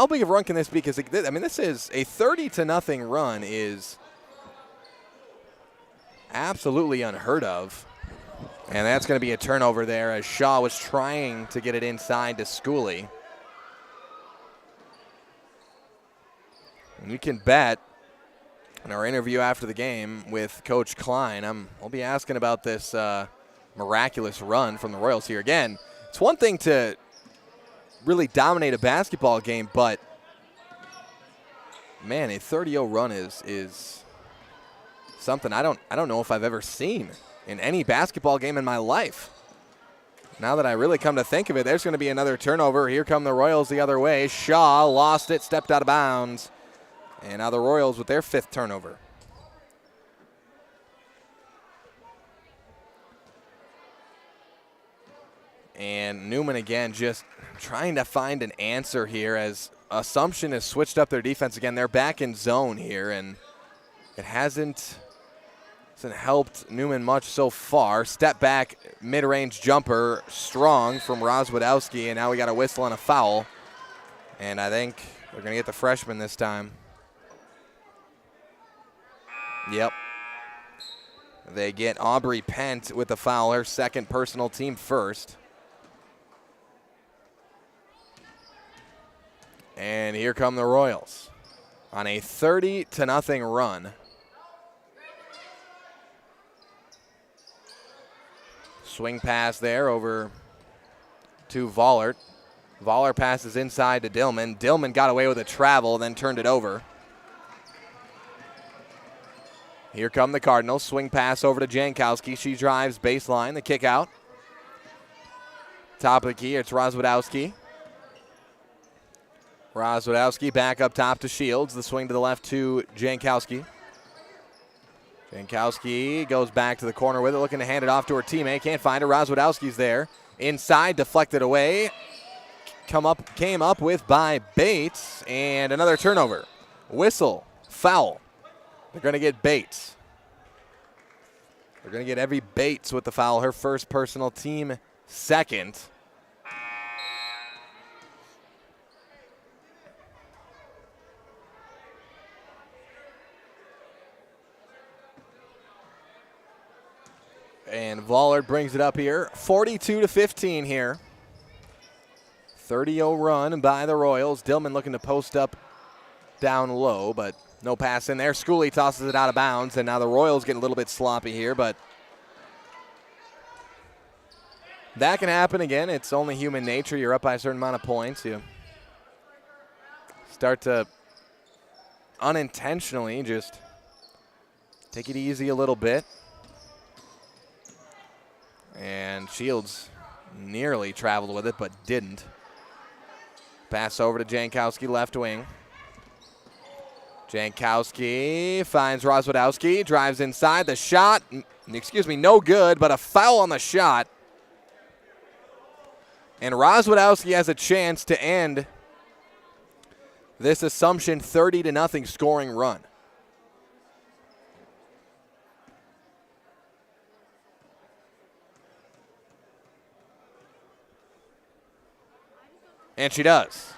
big of a run can this be? Because, I mean, this is a 30-0 run is absolutely unheard of. And that's going to be a turnover there as Shaw was trying to get it inside to Schooley. And you can bet in our interview after the game with Coach Klein, I'll be asking about this miraculous run from the Royals here. Again, it's one thing to really dominate a basketball game, but, man, a 30-0 run is something I don't know if I've ever seen in any basketball game in my life. Now that I really come to think of it, there's going to be another turnover. Here come the Royals the other way. Shaw lost it, stepped out of bounds. And now the Royals with their 5th turnover. And Newman again just trying to find an answer here as Assumption has switched up their defense again. They're back in zone here, and it hasn't helped Newman much so far. Step back, mid-range jumper, strong from Rozwadowski, and now we got a whistle and a foul. And I think they're going to get the freshman this time. Yep. They get Aubrey Pent with the foul, her 2nd personal, team 1st. And here come the Royals on a 30-0 run. Swing pass there over to Vollert. Vollert passes inside to Dillman. Dillman got away with a travel, then turned it over. Here come the Cardinals. Swing pass over to Jankowski. She drives baseline, the kick out. Top of the key, it's Rozwadowski. Rozwadowski back up top to Shields. The swing to the left to Jankowski. Jankowski goes back to the corner with it, looking to hand it off to her teammate. Can't find her. Rozwadowski's there. Inside, deflected away. Came up with by Bates, and another turnover. Whistle, foul. They're going to get Bates. They're going to get Evie Bates with the foul, her 1st personal, team 2nd. And Vollert brings it up here. 42-15 here. 30-0 run by the Royals. Dillman looking to post up down low, but no pass in there. Schooley tosses it out of bounds, and now the Royals getting a little bit sloppy here, but that can happen again. It's only human nature. You're up by a certain amount of points. You start to unintentionally just take it easy a little bit. And Shields nearly traveled with it, but didn't. Pass over to Jankowski, left wing. Jankowski finds Rozwadowski, drives inside. The shot, no good, but a foul on the shot. And Rozwadowski has a chance to end this Assumption 30-0 scoring run. And she does.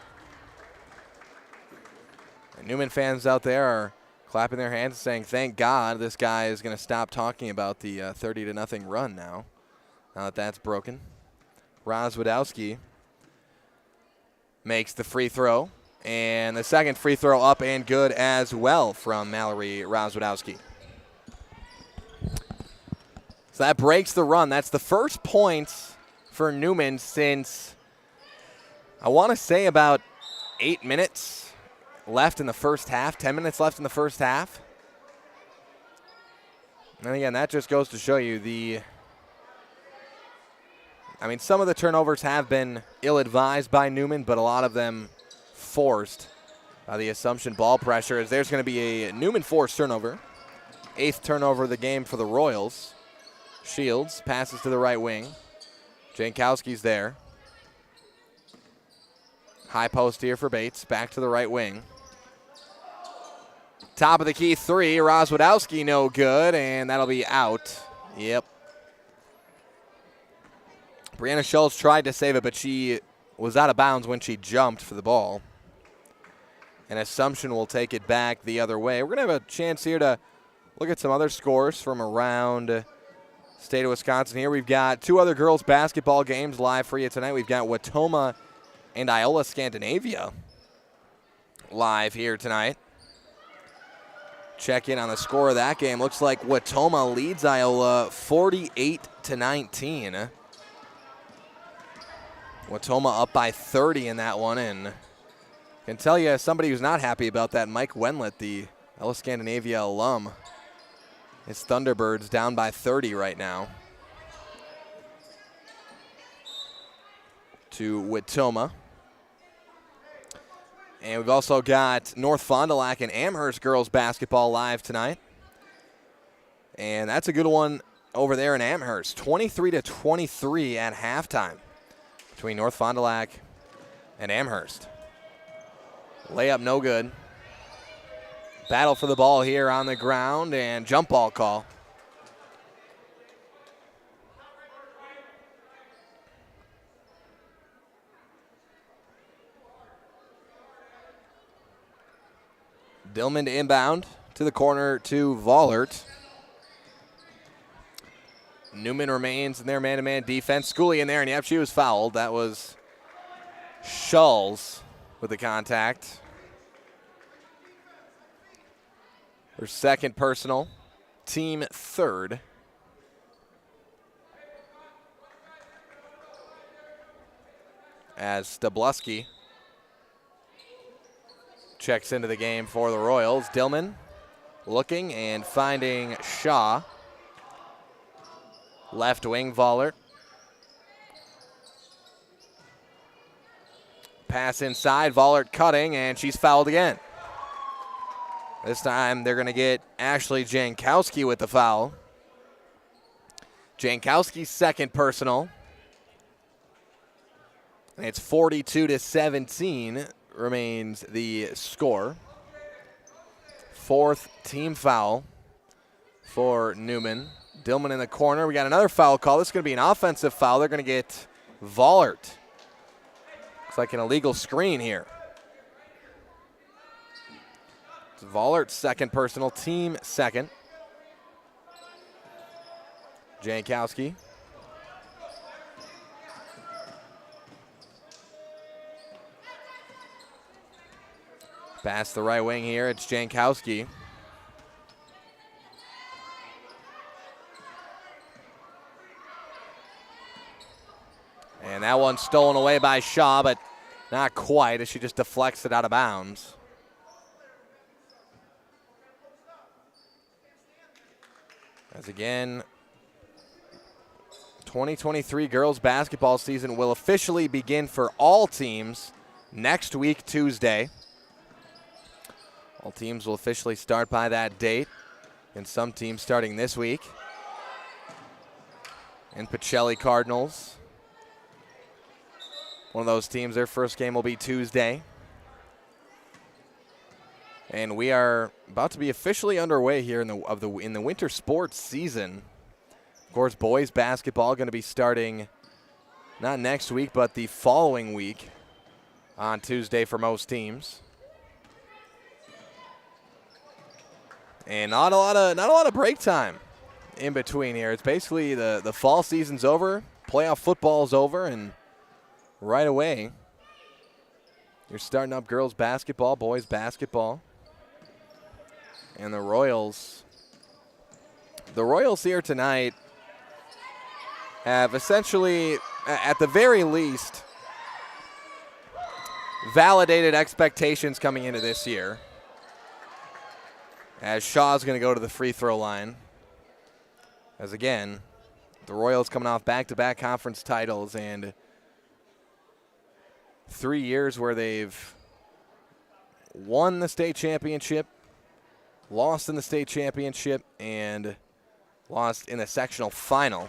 And Newman fans out there are clapping their hands and saying, thank God this guy is going to stop talking about the 30-0 run now that that's broken. Rozwadowski makes the free throw. And the 2nd free throw up and good as well from Mallory Rozwadowski. So that breaks the run. That's the first points for Newman since, I want to say, about 8 minutes left in the first half, 10 minutes left in the first half. And again, that just goes to show you some of the turnovers have been ill-advised by Newman, but a lot of them forced by the Assumption ball pressure, as there's going to be a Newman forced turnover. 8th turnover of the game for the Royals. Shields passes to the right wing. Jankowski's there. High post here for Bates. Back to the right wing. Top of the key 3. Roswadowski no good, and that'll be out. Yep. Brianna Schultz tried to save it, but she was out of bounds when she jumped for the ball. And Assumption will take it back the other way. We're going to have a chance here to look at some other scores from around state of Wisconsin here. We've got 2 other girls basketball games live for you tonight. We've got Watoma and Iola Scandinavia live here tonight. Check in on the score of that game. Looks like Watoma leads Iola 48-19. Watoma up by 30 in that one, and can tell you somebody who's not happy about that, Mike Wenlett, the Iola Scandinavia alum. His Thunderbirds down by 30 right now to Watoma. And we've also got North Fond du Lac and Amherst girls basketball live tonight. And that's a good one over there in Amherst. 23-23 at halftime between North Fond du Lac and Amherst. Layup no good. Battle for the ball here on the ground, and jump ball call. Dillman to inbound to the corner to Vollert. Newman remains in their man-to-man defense. Schooley in there, and yep, she was fouled. That was Schulz with the contact. Her second personal, team 3rd. As Stabluski checks into the game for the Royals. Dillman looking and finding Shaw. Left wing, Vollert. Pass inside, Vollert cutting, and she's fouled again. This time they're going to get Ashley Jankowski with the foul. Jankowski's second personal. And it's 42-17 remains the score. 4th team foul for Newman. Dillman in the corner. We got another foul call. This is going to be an offensive foul. They're going to get Vollert. Looks like an illegal screen here. It's Vollert's second personal, team 2nd. Jankowski. Pass the right wing here. It's Jankowski. And that one's stolen away by Shaw, but not quite, as she just deflects it out of bounds. As again, 2023 girls basketball season will officially begin for all teams next week, Tuesday. All teams will officially start by that date, and some teams starting this week. And Pacelli Cardinals, one of those teams, their first game will be Tuesday. And we are about to be officially underway here in the winter sports season. Of course, boys basketball going to be starting not next week, but the following week on Tuesday for most teams. And not a lot of break time in between here. It's basically the fall season's over, playoff football's over, and right away you're starting up girls basketball, boys basketball. And the Royals here tonight have essentially, at the very least, validated expectations coming into this year, as Shaw's going to go to the free throw line. As again, the Royals coming off back-to-back conference titles and 3 years where they've won the state championship, lost in the state championship, and lost in the sectional final.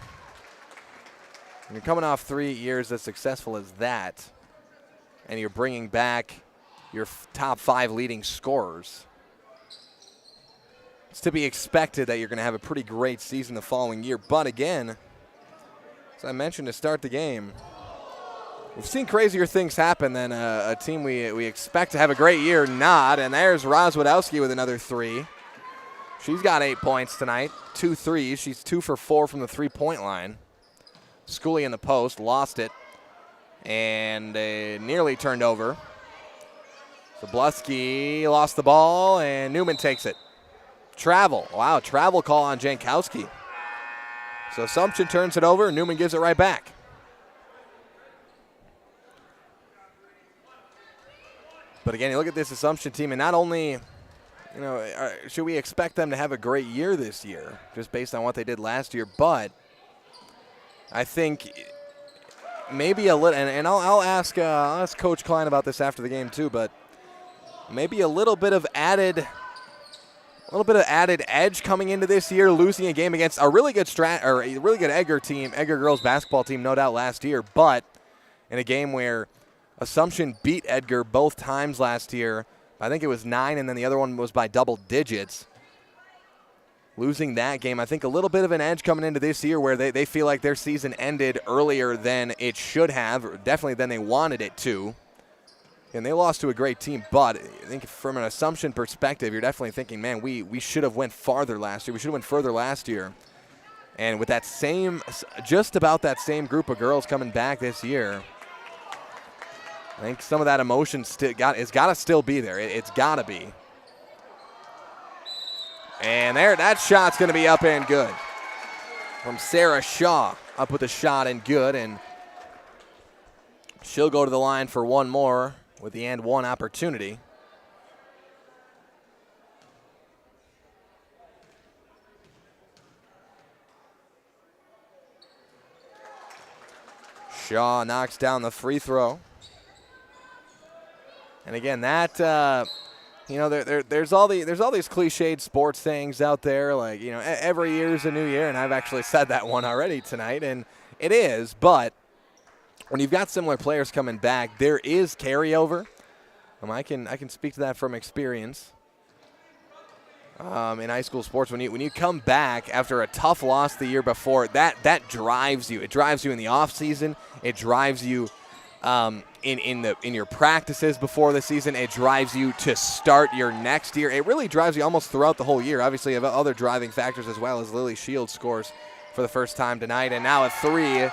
When you're coming off 3 years as successful as that, and you're bringing back your top 5 leading scorers, it's to be expected that you're going to have a pretty great season the following year. But again, as I mentioned to start the game, we've seen crazier things happen than a team we expect to have a great year not. And there's Rozwadowski with another 3. She's got 8 points tonight, 2 threes. She's 2 for 4 from the three-point line. Schooley in the post, lost it, and nearly turned over. Zabluski lost the ball, and Newman takes it. Travel. Wow, travel call on Jankowski. So Assumption turns it over, and Newman gives it right back. But again, you look at this Assumption team, and not only, should we expect them to have a great year this year, just based on what they did last year, but I think maybe a little, and I'll ask Coach Klein about this after the game too, but maybe a little bit of added edge coming into this year, losing a game against a really good Edgar team, Edgar girls basketball team, no doubt last year, but in a game where Assumption beat Edgar both times last year. I think it was 9, and then the other one was by double digits. Losing that game, I think a little bit of an edge coming into this year where they feel like their season ended earlier than it should have, or definitely than they wanted it to. And they lost to a great team, but I think from an Assumption perspective, you're definitely thinking, man, we should have went farther last year. We should have went further last year. And with that just about that same group of girls coming back this year, I think some of that emotion it's got to still be there. It's got to be. And that shot's going to be up and good. From Sarah Shaw, up with the shot and good. And she'll go to the line for one more with the and one opportunity. Shaw knocks down the free throw. And again, there's all these cliched sports things out there, like, every year's a new year, and I've actually said that one already tonight, and it is. But when you've got similar players coming back, there is carryover. I can speak to that from experience in high school sports. When you come back after a tough loss the year before, that drives you. It drives you in the off season. It drives you in your practices before the season. It drives you to start your next year. It really drives you almost throughout the whole year. Obviously, you have other driving factors as well, as Lily Shields scores for the first time tonight. And now a 3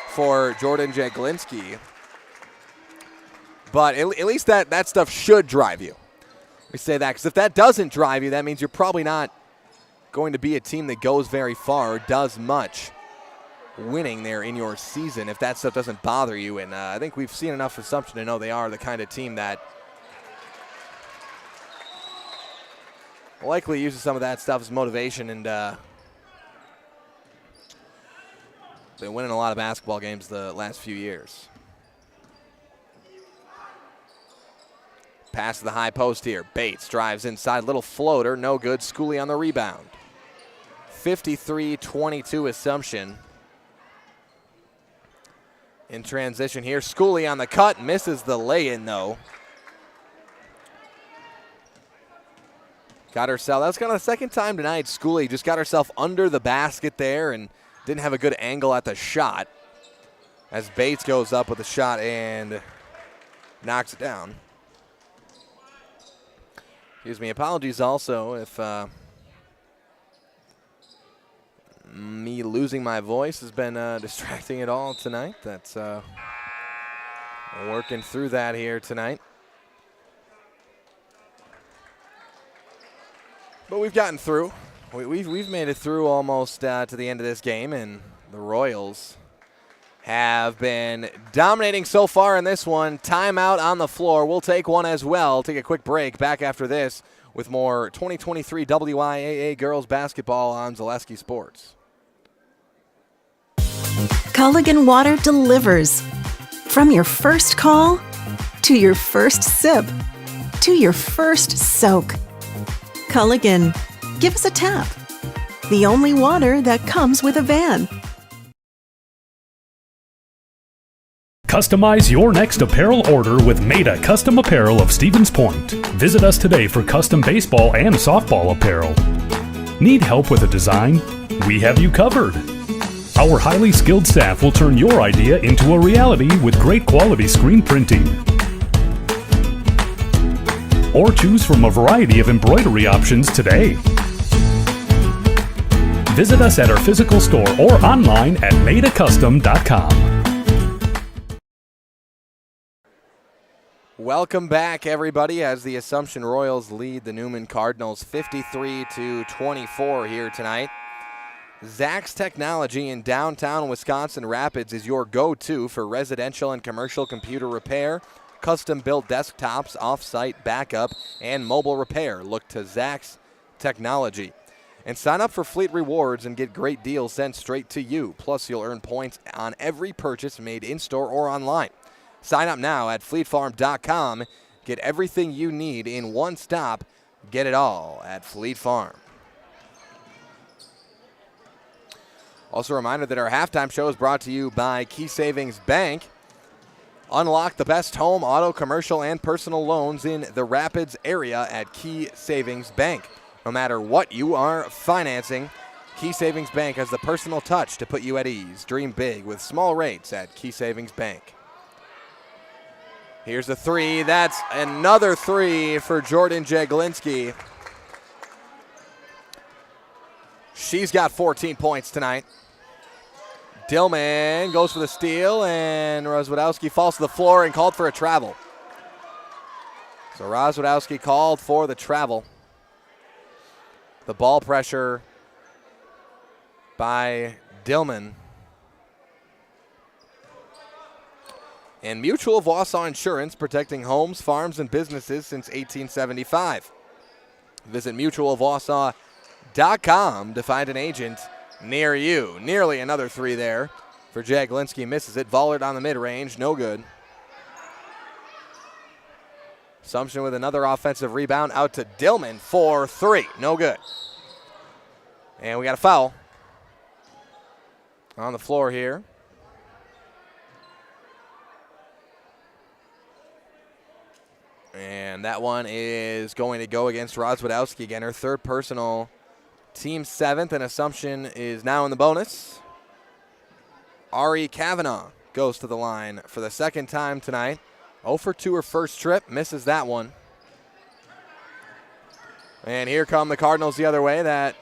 for Jordan Jaglinski. But at least that stuff should drive you. We say that because if that doesn't drive you, that means you're probably not going to be a team that goes very far or does much winning there in your season if that stuff doesn't bother you. And I think we've seen enough Assumption to know they are the kind of team that likely uses some of that stuff as motivation, and they're winning a lot of basketball games the last few years. Pass to the high post here. Bates drives inside, little floater, no good. Schooley on the rebound. 53-22 Assumption. In transition here, Schooley on the cut, misses the lay-in though. Got herself, that's kind of the second time tonight, Schooley just got herself under the basket there and didn't have a good angle at the shot. As Bates goes up with the shot and knocks it down. Excuse me, apologies also if me losing my voice has been distracting at all tonight. That's working through that here tonight. But we've gotten through. We've made it through almost to the end of this game, and the Royals have been dominating so far in this one. Timeout on the floor. We'll take one as well. Take a quick break. Back after this with more 2023 WIAA girls basketball on Zaleski Sports. Culligan Water delivers. From your first call, to your first sip, to your first soak. Culligan, give us a tap. The only water that comes with a van. Customize your next apparel order with Maida Custom Apparel of Stevens Point. Visit us today for custom baseball and softball apparel. Need help with a design? We have you covered. Our highly skilled staff will turn your idea into a reality with great quality screen printing. Or choose from a variety of embroidery options today. Visit us at our physical store or online at maidacustom.com. Welcome back, everybody, as the Assumption Royals lead the Newman Cardinals 53-24 here tonight. Zach's Technology in downtown Wisconsin Rapids is your go-to for residential and commercial computer repair, custom-built desktops, off-site backup, and mobile repair. Look to Zach's Technology. And sign up for Fleet Rewards and get great deals sent straight to you. Plus, you'll earn points on every purchase made in-store or online. Sign up now at fleetfarm.com. Get everything you need in one stop. Get it all at Fleet Farm. Also a reminder that our halftime show is brought to you by Key Savings Bank. Unlock the best home, auto, commercial, and personal loans in the Rapids area at Key Savings Bank. No matter what you are financing, Key Savings Bank has the personal touch to put you at ease. Dream big with small rates at Key Savings Bank. Here's a three. That's another three for Jordan Jaglinski. She's got 14 points tonight. Dillman goes for the steal, and Rozwadowski falls to the floor and called for a travel. So Rozwadowski called for the travel. The ball pressure by Dillman. And Mutual of Wausau Insurance, protecting homes, farms, and businesses since 1875. Visit mutualofwausau.com to find an agent near you. Nearly another three there for Jaglinski. Misses it. Vollard on the mid-range. No good. Assumption with another offensive rebound out to Dillman for three. No good. And we got a foul on the floor here. And that one is going to go against Rozwadowski again. Her third personal, team seventh, and Assumption is now in the bonus. Ari Kavanaugh goes to the line for the second time tonight. 0 for 2 her first trip, misses that one. And here come the Cardinals the other way. That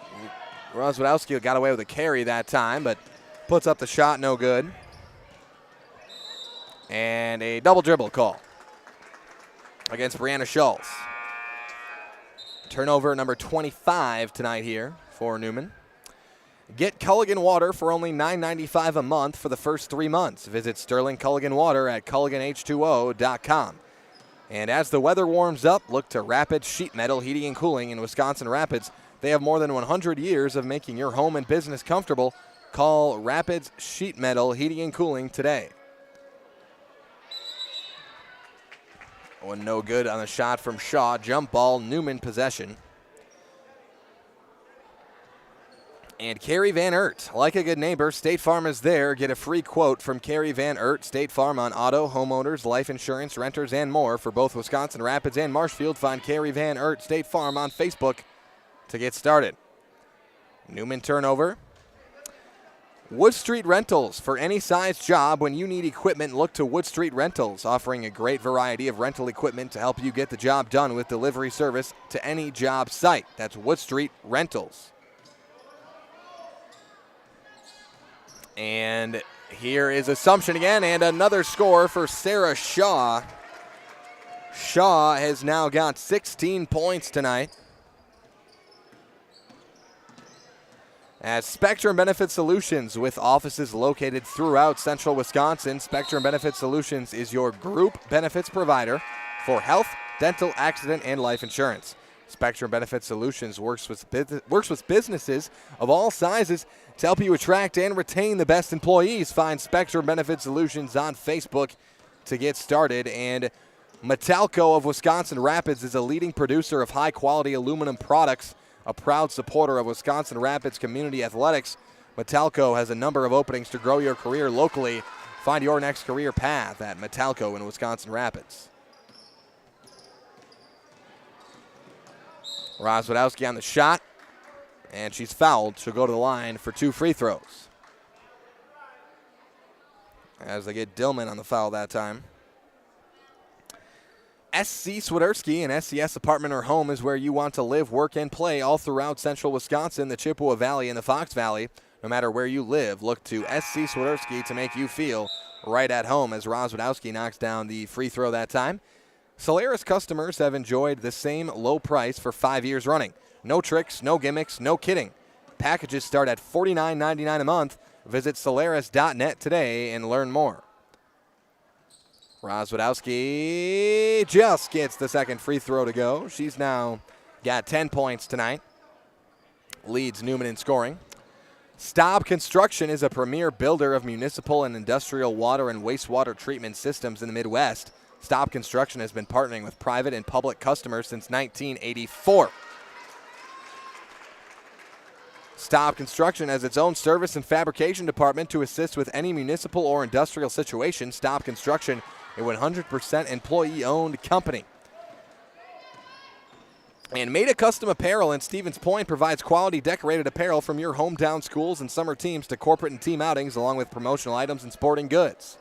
Rozwadowski got away with a carry that time, but puts up the shot, no good. And a double dribble call against Brianna Schultz. Turnover number 25 tonight here for Newman. Get Culligan Water for only $9.95 a month for the first 3 months. Visit Sterling Culligan Water at CulliganH2O.com. And as the weather warms up, look to Rapids Sheet Metal Heating and Cooling in Wisconsin Rapids. They have more than 100 years of making your home and business comfortable. Call Rapids Sheet Metal Heating and Cooling today. One no good on the shot from Shaw. Jump ball, Newman possession. And Carrie Van Ert, like a good neighbor, State Farm is there. Get a free quote from Carrie Van Ert, State Farm on auto, homeowners, life insurance, renters, and more. For both Wisconsin Rapids and Marshfield, find Carrie Van Ert, State Farm on Facebook to get started. Newman turnover. Wood Street Rentals. For any size job, when you need equipment, look to Wood Street Rentals, offering a great variety of rental equipment to help you get the job done with delivery service to any job site. That's Wood Street Rentals. And here is Assumption again, and another score for Sarah Shaw. Shaw has now got 16 points tonight. As Spectrum Benefit Solutions, with offices located throughout central Wisconsin, Spectrum Benefit Solutions is your group benefits provider for health, dental, accident, and life insurance. Spectrum Benefit Solutions works with businesses of all sizes to help you attract and retain the best employees. Find Spectrum Benefit Solutions on Facebook to get started. And Metalco of Wisconsin Rapids is a leading producer of high-quality aluminum products, a proud supporter of Wisconsin Rapids community athletics. Metalco has a number of openings to grow your career locally. Find your next career path at Metalco in Wisconsin Rapids. Rozwadowski on the shot, and she's fouled. She'll go to the line for 2 free throws. As they get Dillman on the foul that time. SC Swiderski, an SCS apartment or home, is where you want to live, work, and play all throughout central Wisconsin, the Chippewa Valley, and the Fox Valley. No matter where you live, look to SC Swiderski to make you feel right at home, as Rozwadowski knocks down the free throw that time. Solaris customers have enjoyed the same low price for 5 years running. No tricks, no gimmicks, no kidding. Packages start at $49.99 a month. Visit Solaris.net today and learn more. Rozwadowski just gets the second free throw to go. She's now got 10 points tonight. Leads Newman in scoring. Staub Construction is a premier builder of municipal and industrial water and wastewater treatment systems in the Midwest. Staub Construction has been partnering with private and public customers since 1984. Staub Construction has its own service and fabrication department to assist with any municipal or industrial situation. Staub Construction, a 100% employee-owned company. And Made a Custom Apparel in Stevens Point provides quality decorated apparel from your hometown schools and summer teams to corporate and team outings, along with promotional items and sporting goods.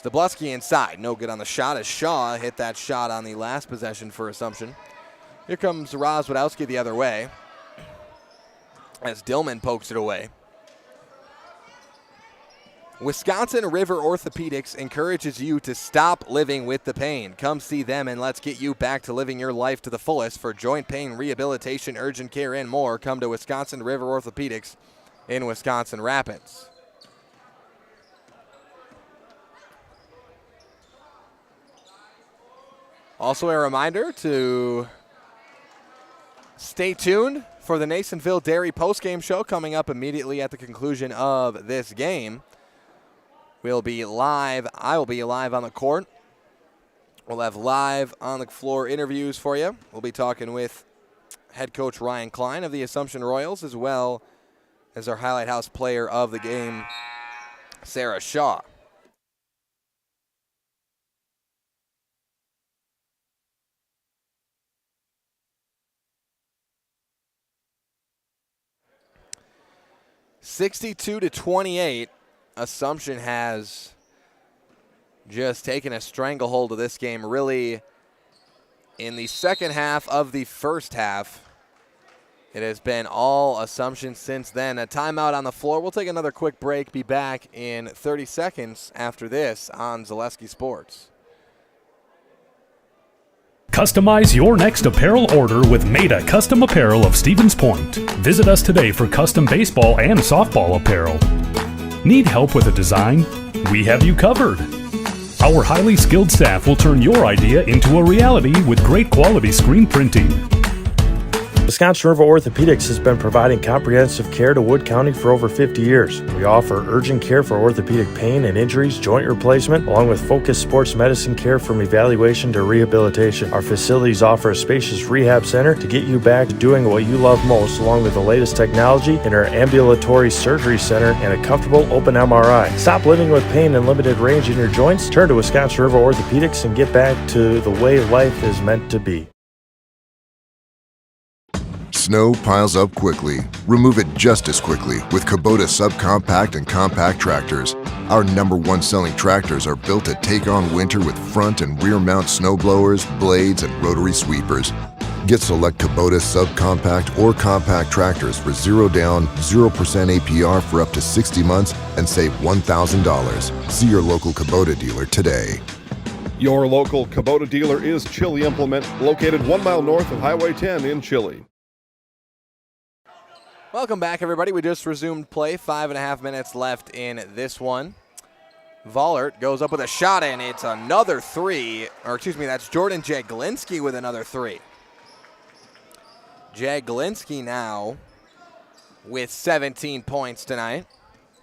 Stableski inside. No good on the shot as Shaw hit that shot on the last possession for Assumption. Here comes Rozwadowski the other way as Dillman pokes it away. Wisconsin River Orthopedics encourages you to stop living with the pain. Come see them and let's get you back to living your life to the fullest. For joint pain, rehabilitation, urgent care, and more, come to Wisconsin River Orthopedics in Wisconsin Rapids. Also a reminder to stay tuned for the Nasonville Dairy postgame show coming up immediately at the conclusion of this game. We'll be live. I will be live on the court. We'll have live on the floor interviews for you. We'll be talking with head coach Ryan Klein of the Assumption Royals, as well as our Highlight House player of the game, Sarah Shaw. (62-28). Assumption has just taken a stranglehold of this game, really, in the second half of the first half. It has been all Assumption since then. A timeout on the floor. We'll take another quick break, be back in 30 seconds after this on Zaleski Sports. Customize your next apparel order with Maida Custom Apparel of Stevens Point. Visit us today for custom baseball and softball apparel. Need help with a design? We have you covered. Our highly skilled staff will turn your idea into a reality with great quality screen printing. Wisconsin River Orthopedics has been providing comprehensive care to Wood County for over 50 years. We offer urgent care for orthopedic pain and injuries, joint replacement, along with focused sports medicine care from evaluation to rehabilitation. Our facilities offer a spacious rehab center to get you back to doing what you love most, along with the latest technology in our ambulatory surgery center and a comfortable open MRI. Stop living with pain and limited range in your joints. Turn to Wisconsin River Orthopedics and get back to the way life is meant to be. Snow piles up quickly. Remove it just as quickly with Kubota subcompact and compact tractors. Our #1 selling tractors are built to take on winter with front and rear mount snow blowers, blades, and rotary sweepers. Get select Kubota subcompact or compact tractors for 0 down, 0% APR for up to 60 months and save $1,000. See your local Kubota dealer today. Your local Kubota dealer is Chili Implement, located 1 mile north of Highway 10 in Chili. Welcome back, everybody. We just resumed play. 5.5 minutes left in this one. Vollert goes up with a shot, and it's another three. Or, excuse me, that's Jordan Jaglinski with another three. Jaglinski now with 17 points tonight.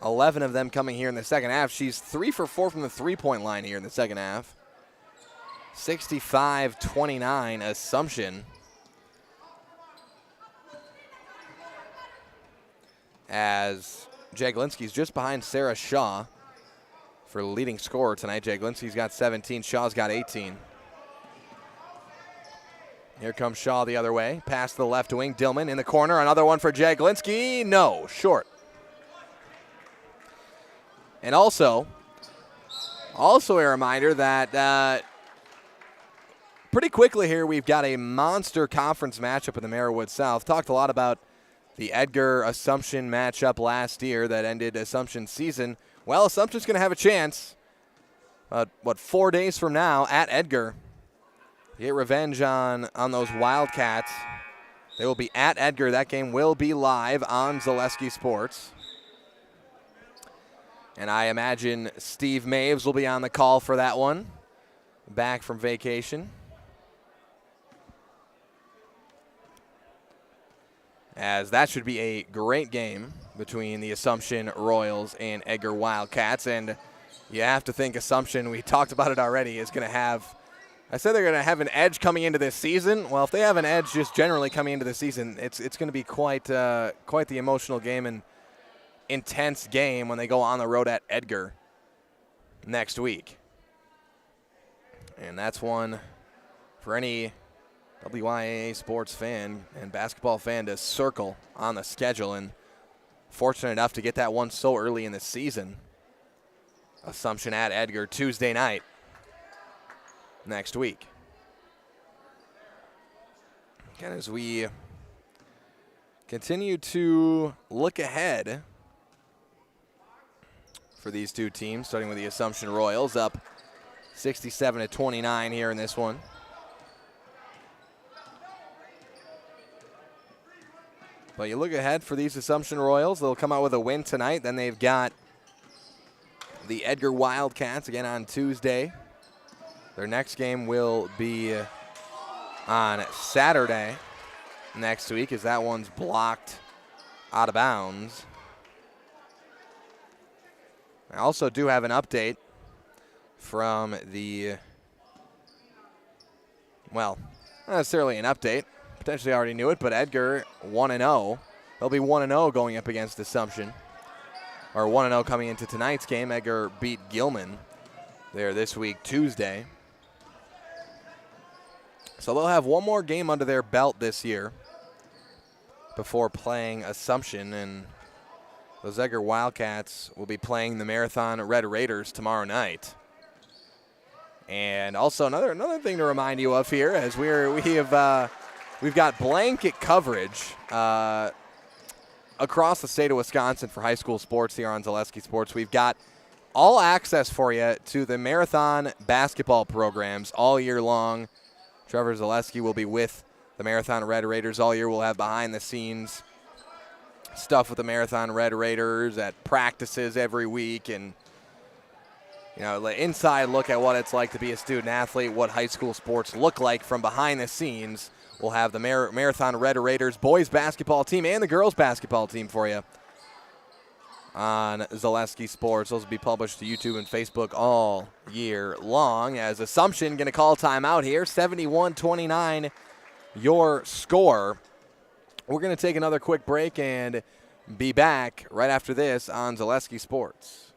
11 of them coming here in the second half. She's 3 for 4 from the three-point line here in the second half. 65-29 Assumption. As Jaglinski's just behind Sarah Shaw for leading scorer tonight. Jaglinski's got 17. Shaw's got 18. Here comes Shaw the other way. Pass to the left wing. Dillman in the corner. Another one for Jaglinski. No, short. And also a reminder that pretty quickly here we've got a monster conference matchup in the Marywood South. Talked a lot about the Edgar-Assumption matchup last year that ended Assumption's season. Well, Assumption's going to have a chance, 4 days from now at Edgar. Get revenge on those Wildcats. They will be at Edgar. That game will be live on Zaleski Sports. And I imagine Steve Maves will be on the call for that one, back from vacation. As that should be a great game between the Assumption Royals and Edgar Wildcats. And you have to think Assumption, we talked about it already, is going to have, I said they're going to have an edge coming into this season. Well, if they have an edge just generally coming into the season, it's going to be quite the emotional game and intense game when they go on the road at Edgar next week. And that's one for any WIAA sports fan and basketball fan to circle on the schedule, and fortunate enough to get that one so early in the season. Assumption at Edgar Tuesday night next week. Again, as we continue to look ahead for these two teams, starting with the Assumption Royals, up 67-29 here in this one. But you look ahead for these Assumption Royals, they'll come out with a win tonight. Then they've got the Edgar Wildcats again on Tuesday. Their next game will be on Saturday next week, as that one's blocked out of bounds. I also do have an update from the, well, not necessarily an update. Potentially already knew it, but Edgar 1-0. They'll be 1-0 going up against Assumption. Or 1-0 coming into tonight's game. Edgar beat Gilman there this week, Tuesday. So they'll have one more game under their belt this year before playing Assumption, and those Edgar Wildcats will be playing the Marathon Red Raiders tomorrow night. And also another thing to remind you of here, as we've got blanket coverage across the state of Wisconsin for high school sports here on Zaleski Sports. We've got all access for you to the Marathon basketball programs all year long. Trevor Zaleski will be with the Marathon Red Raiders all year. We'll have behind-the-scenes stuff with the Marathon Red Raiders at practices every week, and the inside look at what it's like to be a student athlete, what high school sports look like from behind the scenes. We'll have the Marathon Red Raiders boys basketball team and the girls basketball team for you on Zaleski Sports. Those will be published to YouTube and Facebook all year long, as Assumption going to call timeout here. 71-29 your score. We're going to take another quick break and be back right after this on Zaleski Sports.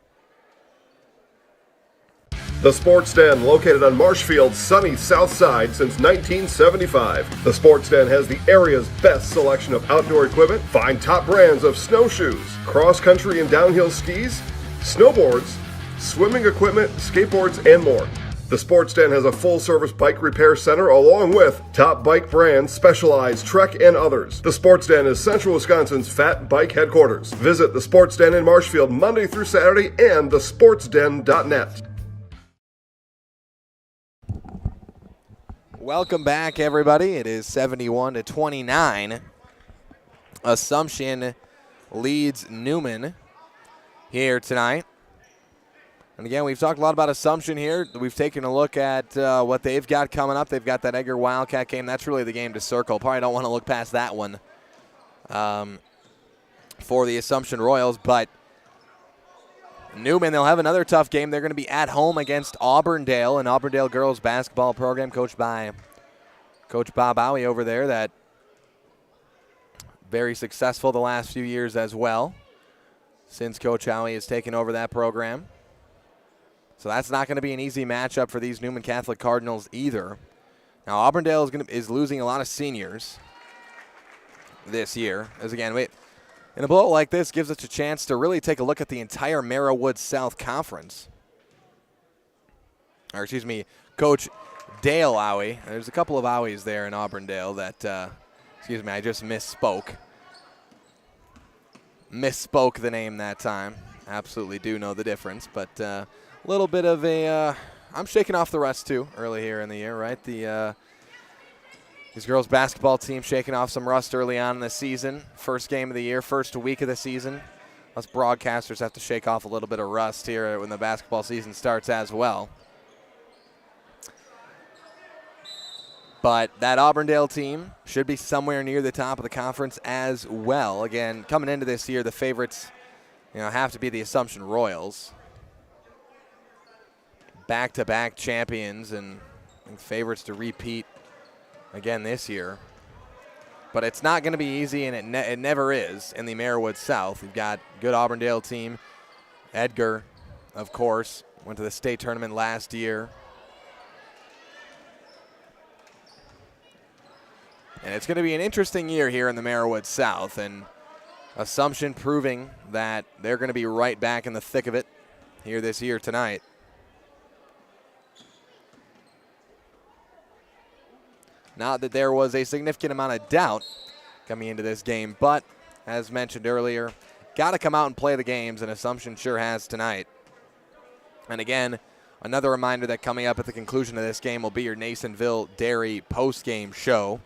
The Sports Den, located on Marshfield's sunny south side since 1975. The Sports Den has the area's best selection of outdoor equipment. Find top brands of snowshoes, cross-country and downhill skis, snowboards, swimming equipment, skateboards, and more. The Sports Den has a full-service bike repair center along with top bike brands, Specialized, Trek, and others. The Sports Den is Central Wisconsin's fat bike headquarters. Visit the Sports Den in Marshfield Monday through Saturday and thesportsden.net. Welcome back, everybody. It is 71-29 Assumption leads Newman here tonight. And again, we've talked a lot about Assumption here. We've taken a look at what they've got coming up. They've got that Edgar Wildcat game. That's really the game to circle. Probably don't want to look past that one for the Assumption Royals. But Newman, they'll have another tough game. They're going to be at home against Auburndale, an Auburndale girls basketball program coached by Coach Bob Bowie over there, that very successful the last few years as well since Coach Howie has taken over that program. So that's not going to be an easy matchup for these Newman Catholic Cardinals either. Now Auburndale is losing a lot of seniors this year. As again, in a blowout like this gives us a chance to really take a look at the entire Merrill-Woods South Conference. Or excuse me, Coach Dale Owie. There's a couple of Owies there in Auburndale that, excuse me, I just misspoke. Misspoke the name that time. Absolutely do know the difference, but a little bit of a, I'm shaking off the rust too early here in the year, right? These girls basketball team shaking off some rust early on in the season. First game of the year, first week of the season. Us broadcasters have to shake off a little bit of rust here when the basketball season starts as well. But that Auburndale team should be somewhere near the top of the conference as well. Again, coming into this year, the favorites, have to be the Assumption Royals. Back-to-back champions and favorites to repeat again this year. But it's not going to be easy, and it never is in the Merrill-Woods South. You've got a good Auburndale team. Edgar, of course, went to the state tournament last year. And it's going to be an interesting year here in the Merrill-Woods South, and Assumption proving that they're going to be right back in the thick of it here this year tonight. Not that there was a significant amount of doubt coming into this game, but as mentioned earlier, got to come out and play the games, and Assumption sure has tonight. And again, another reminder that coming up at the conclusion of this game will be your Nasonville Dairy post-game show.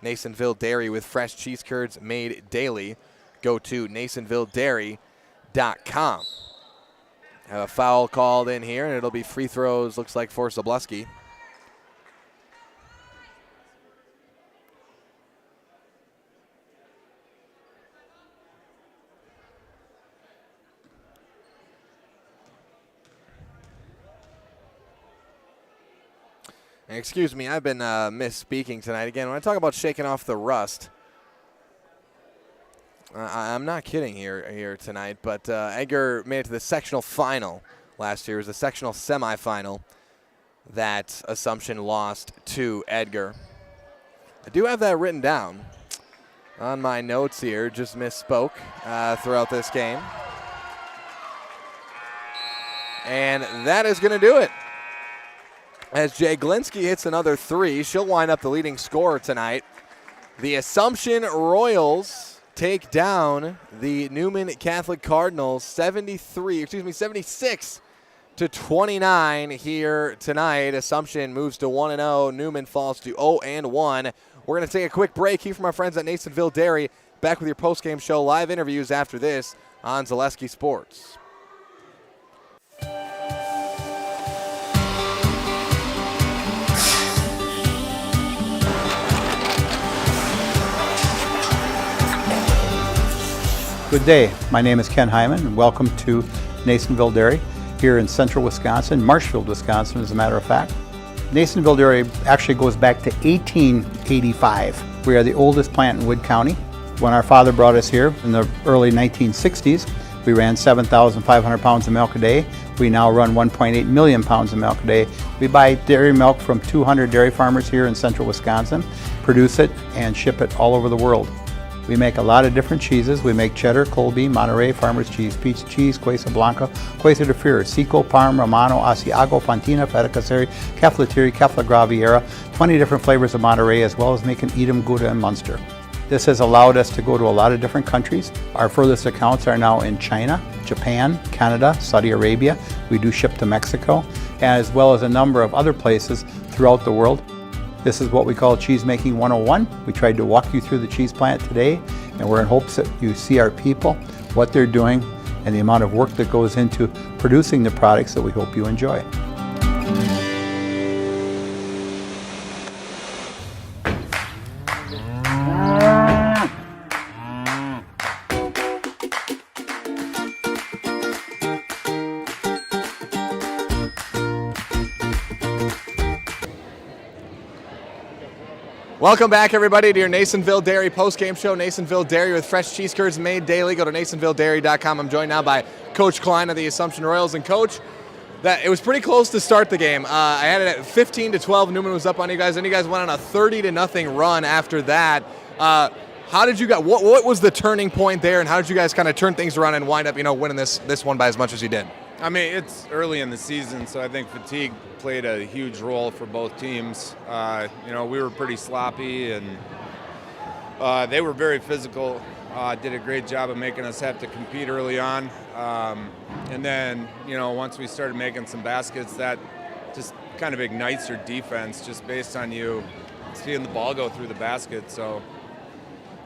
Nasonville Dairy with fresh cheese curds made daily. Go to NasonvilleDairy.com. Have a foul called in here, and it'll be free throws, looks like, for Zabluski. Excuse me, I've been misspeaking tonight. Again, when I talk about shaking off the rust, I'm not kidding here tonight, but Edgar made it to the sectional final last year. It was the sectional semifinal that Assumption lost to Edgar. I do have that written down on my notes here. Just misspoke throughout this game. And that is going to do it. As Jay Glinsky hits another three, she'll wind up the leading scorer tonight. The Assumption Royals take down the Newman Catholic Cardinals 76-29 here tonight. Assumption moves to 1-0. Newman falls to 0-1. We're going to take a quick break here from our friends at Nasonville Dairy. Back with your post-game show, live interviews after this on Zaleski Sports. Good day. My name is Ken Hyman, and welcome to Nasonville Dairy here in central Wisconsin, Marshfield, Wisconsin, as a matter of fact. Nasonville Dairy actually goes back to 1885. We are the oldest plant in Wood County. When our father brought us here in the early 1960s, we ran 7,500 pounds of milk a day. We now run 1.8 million pounds of milk a day. We buy dairy milk from 200 dairy farmers here in central Wisconsin, produce it, and ship it all over the world. We make a lot of different cheeses. We make cheddar, Colby, Monterey, Farmer's Cheese, Pizza Cheese, Quesa Blanca, Quesa de Freer, Seco, Parm, Romano, Asiago, Fontina, Feta Caseri, Cafflatiri, Caffla Graviera, 20 different flavors of Monterey, as well as making Edam, Gouda, and Munster. This has allowed us to go to a lot of different countries. Our furthest accounts are now in China, Japan, Canada, Saudi Arabia. We do ship to Mexico, as well as a number of other places throughout the world. This is what we call Cheese Making 101. We tried to walk you through the cheese plant today, And we're in hopes that you see our people, what they're doing, and the amount of work that goes into producing the products that we hope you enjoy. Welcome back, everybody, to your Nasonville Dairy postgame show. Nasonville Dairy with fresh cheese curds made daily. Go to NasonvilleDairy.com. I'm joined now by Coach Klein of the Assumption Royals. And, Coach, it was pretty close to start the game. I had it at 15-12. Newman was up on you guys. Then you guys went on a 30-0 run after that. How did you guys? What was the turning point there, and how did you guys kind of turn things around and wind up, winning this one by as much as you did? I mean, it's early in the season, so I think fatigue played a huge role for both teams. We were pretty sloppy, and they were very physical. Did a great job of making us have to compete early on. And then, once we started making some baskets, that just kind of ignites your defense just based on you seeing the ball go through the basket. So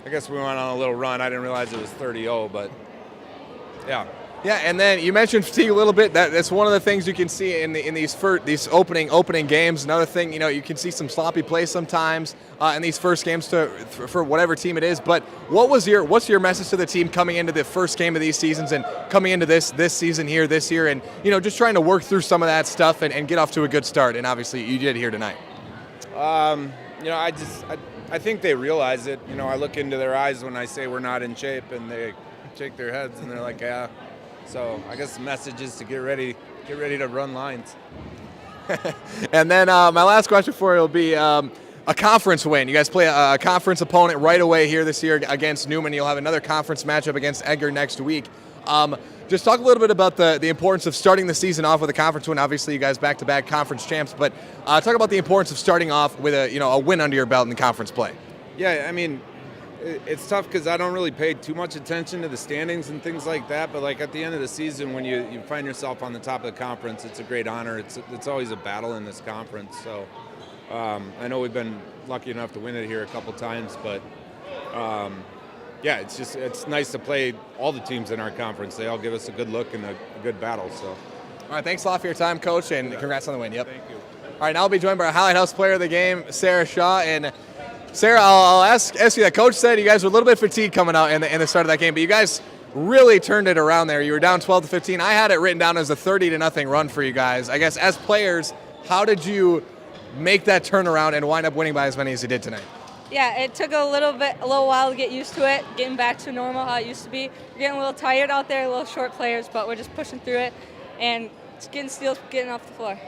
I guess we went on a little run. I didn't realize it was 30-0, but yeah. Yeah, and then you mentioned fatigue a little bit. That's one of the things you can see in these opening games. Another thing, you can see some sloppy play sometimes in these first games for whatever team it is. But what's your message to the team coming into the first game of these seasons and coming into this season here this year, and just trying to work through some of that stuff and get off to a good start? And obviously you did here tonight. I think they realize it. I look into their eyes when I say we're not in shape, and they shake their heads and they're like, yeah. So I guess the message is to get ready to run lines. And then my last question for you will be a conference win. You guys play a conference opponent right away here this year against Newman. You'll have another conference matchup against Edgar next week. Just talk a little bit about the importance of starting the season off with a conference win. Obviously, you guys back-to-back conference champs, but talk about the importance of starting off with a win under your belt in the conference play. Yeah, I mean, it's tough because I don't really pay too much attention to the standings and things like that. But at the end of the season, when you find yourself on the top of the conference, it's a great honor. It's always a battle in this conference. So I know we've been lucky enough to win it here a couple times, but it's nice to play all the teams in our conference. They all give us a good look and a good battle. So, all right, thanks a lot for your time, Coach, and congrats on the win. Yep. Thank you. All right, now I'll be joined by our Highlight House player of the game, Sarah Shaw. And Sarah, I'll ask you that. Coach said you guys were a little bit fatigued coming out in the start of that game, but you guys really turned it around there. You were down 12-15. I had it written down as a 30-0 run for you guys. I guess as players, how did you make that turnaround and wind up winning by as many as you did tonight? Yeah, it took a little while to get used to it, getting back to normal how it used to be. We're getting a little tired out there, a little short players, but we're just pushing through it and getting steals, getting off the floor.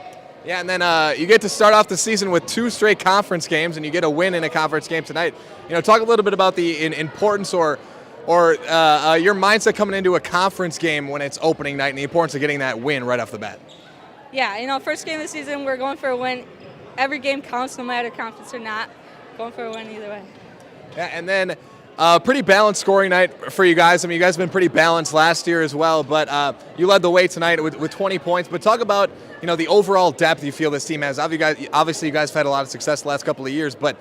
Yeah, and then you get to start off the season with 2 straight conference games, and you get a win in a conference game tonight. Talk a little bit about the importance or your mindset coming into a conference game when it's opening night and the importance of getting that win right off the bat. Yeah, first game of the season, we're going for a win. Every game counts, no matter conference or not. Going for a win either way. Yeah, and then pretty balanced scoring night for you guys. I mean, you guys have been pretty balanced last year as well, but you led the way tonight with 20 points. But talk about the overall depth you feel this team has. Obviously, you guys have had a lot of success the last couple of years, but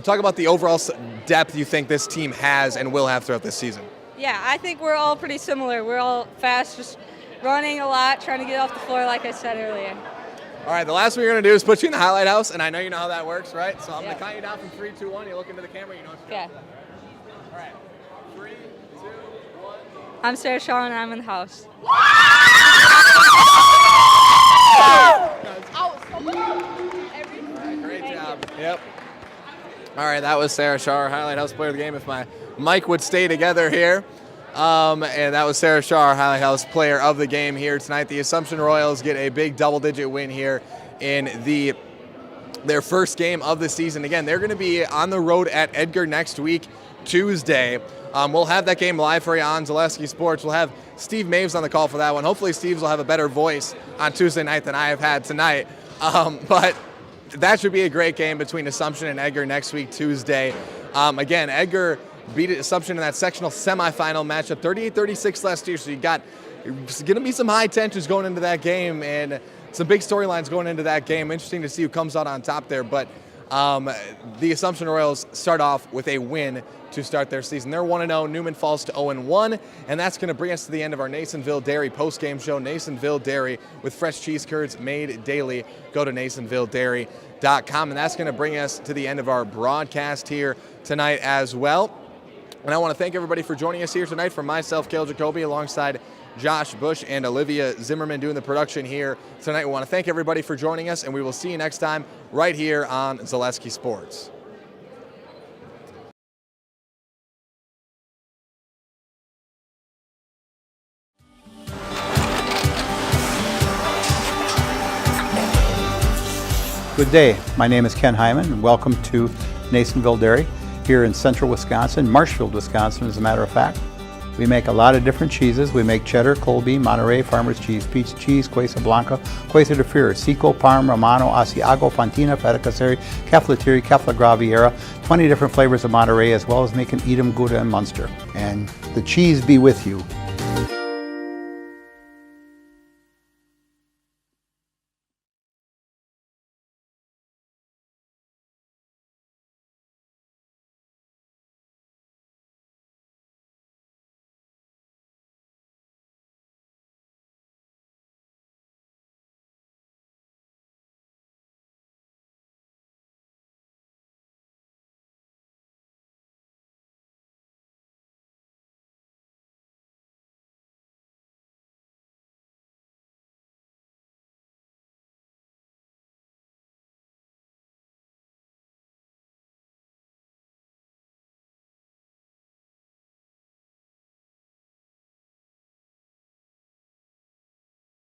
talk about the overall depth you think this team has and will have throughout this season. Yeah, I think we're all pretty similar. We're all fast, just running a lot, trying to get off the floor, like I said earlier. All right, the last thing we're going to do is put you in the highlight house, and I know you know how that works, right? So I'm going to count you down from 3, 2, 1. You look into the camera, you know what you're doing. All right, 3, 2, 1. I'm Sarah Shaw, and I'm in the house. Great job. Yep. All right, that was Sarah Shaw, our highlight house player of the game. If my mic would stay together here. And that was Sarah Shaw, our Highlight House player of the game here tonight. The Assumption Royals get a big double-digit win here in their first game of the season. Again, they're going to be on the road at Edgar next week, Tuesday. We'll have that game live for you on Zaleski Sports. We'll have Steve Maves on the call for that one. Hopefully, Steve will have a better voice on Tuesday night than I have had tonight. But that should be a great game between Assumption and Edgar next week, Tuesday. Again, Edgar beat Assumption in that sectional semifinal matchup, 38-36 last year. So there's going to be some high tensions going into that game and some big storylines going into that game. Interesting to see who comes out on top there. But The Assumption Royals start off with a win to start their season. They're 1-0. Newman falls to 0-1, and that's going to bring us to the end of our Nasonville Dairy post-game show. Nasonville Dairy with fresh cheese curds made daily. Go to NasonvilleDairy.com, and that's going to bring us to the end of our broadcast here tonight as well. And I want to thank everybody for joining us here tonight. From myself, Cale Jacoby, alongside Josh Bush and Olivia Zimmerman doing the production here tonight. We want to thank everybody for joining us, and we will see you next time right here on Zaleski Sports. Good day. My name is Ken Hyman, and welcome to Nasonville Dairy here in central Wisconsin, Marshfield, Wisconsin, as a matter of fact. We make a lot of different cheeses. We make cheddar, Colby, Monterey, Farmer's Cheese, Peach Cheese, Quesa Blanca, Quesa de Freer, Seco, Parm, Romano, Asiago, Fontina, Feta Caseri, Caflateri, Cafla Graviera, 20 different flavors of Monterey, as well as making Edam, Gouda, and Munster. And the cheese be with you.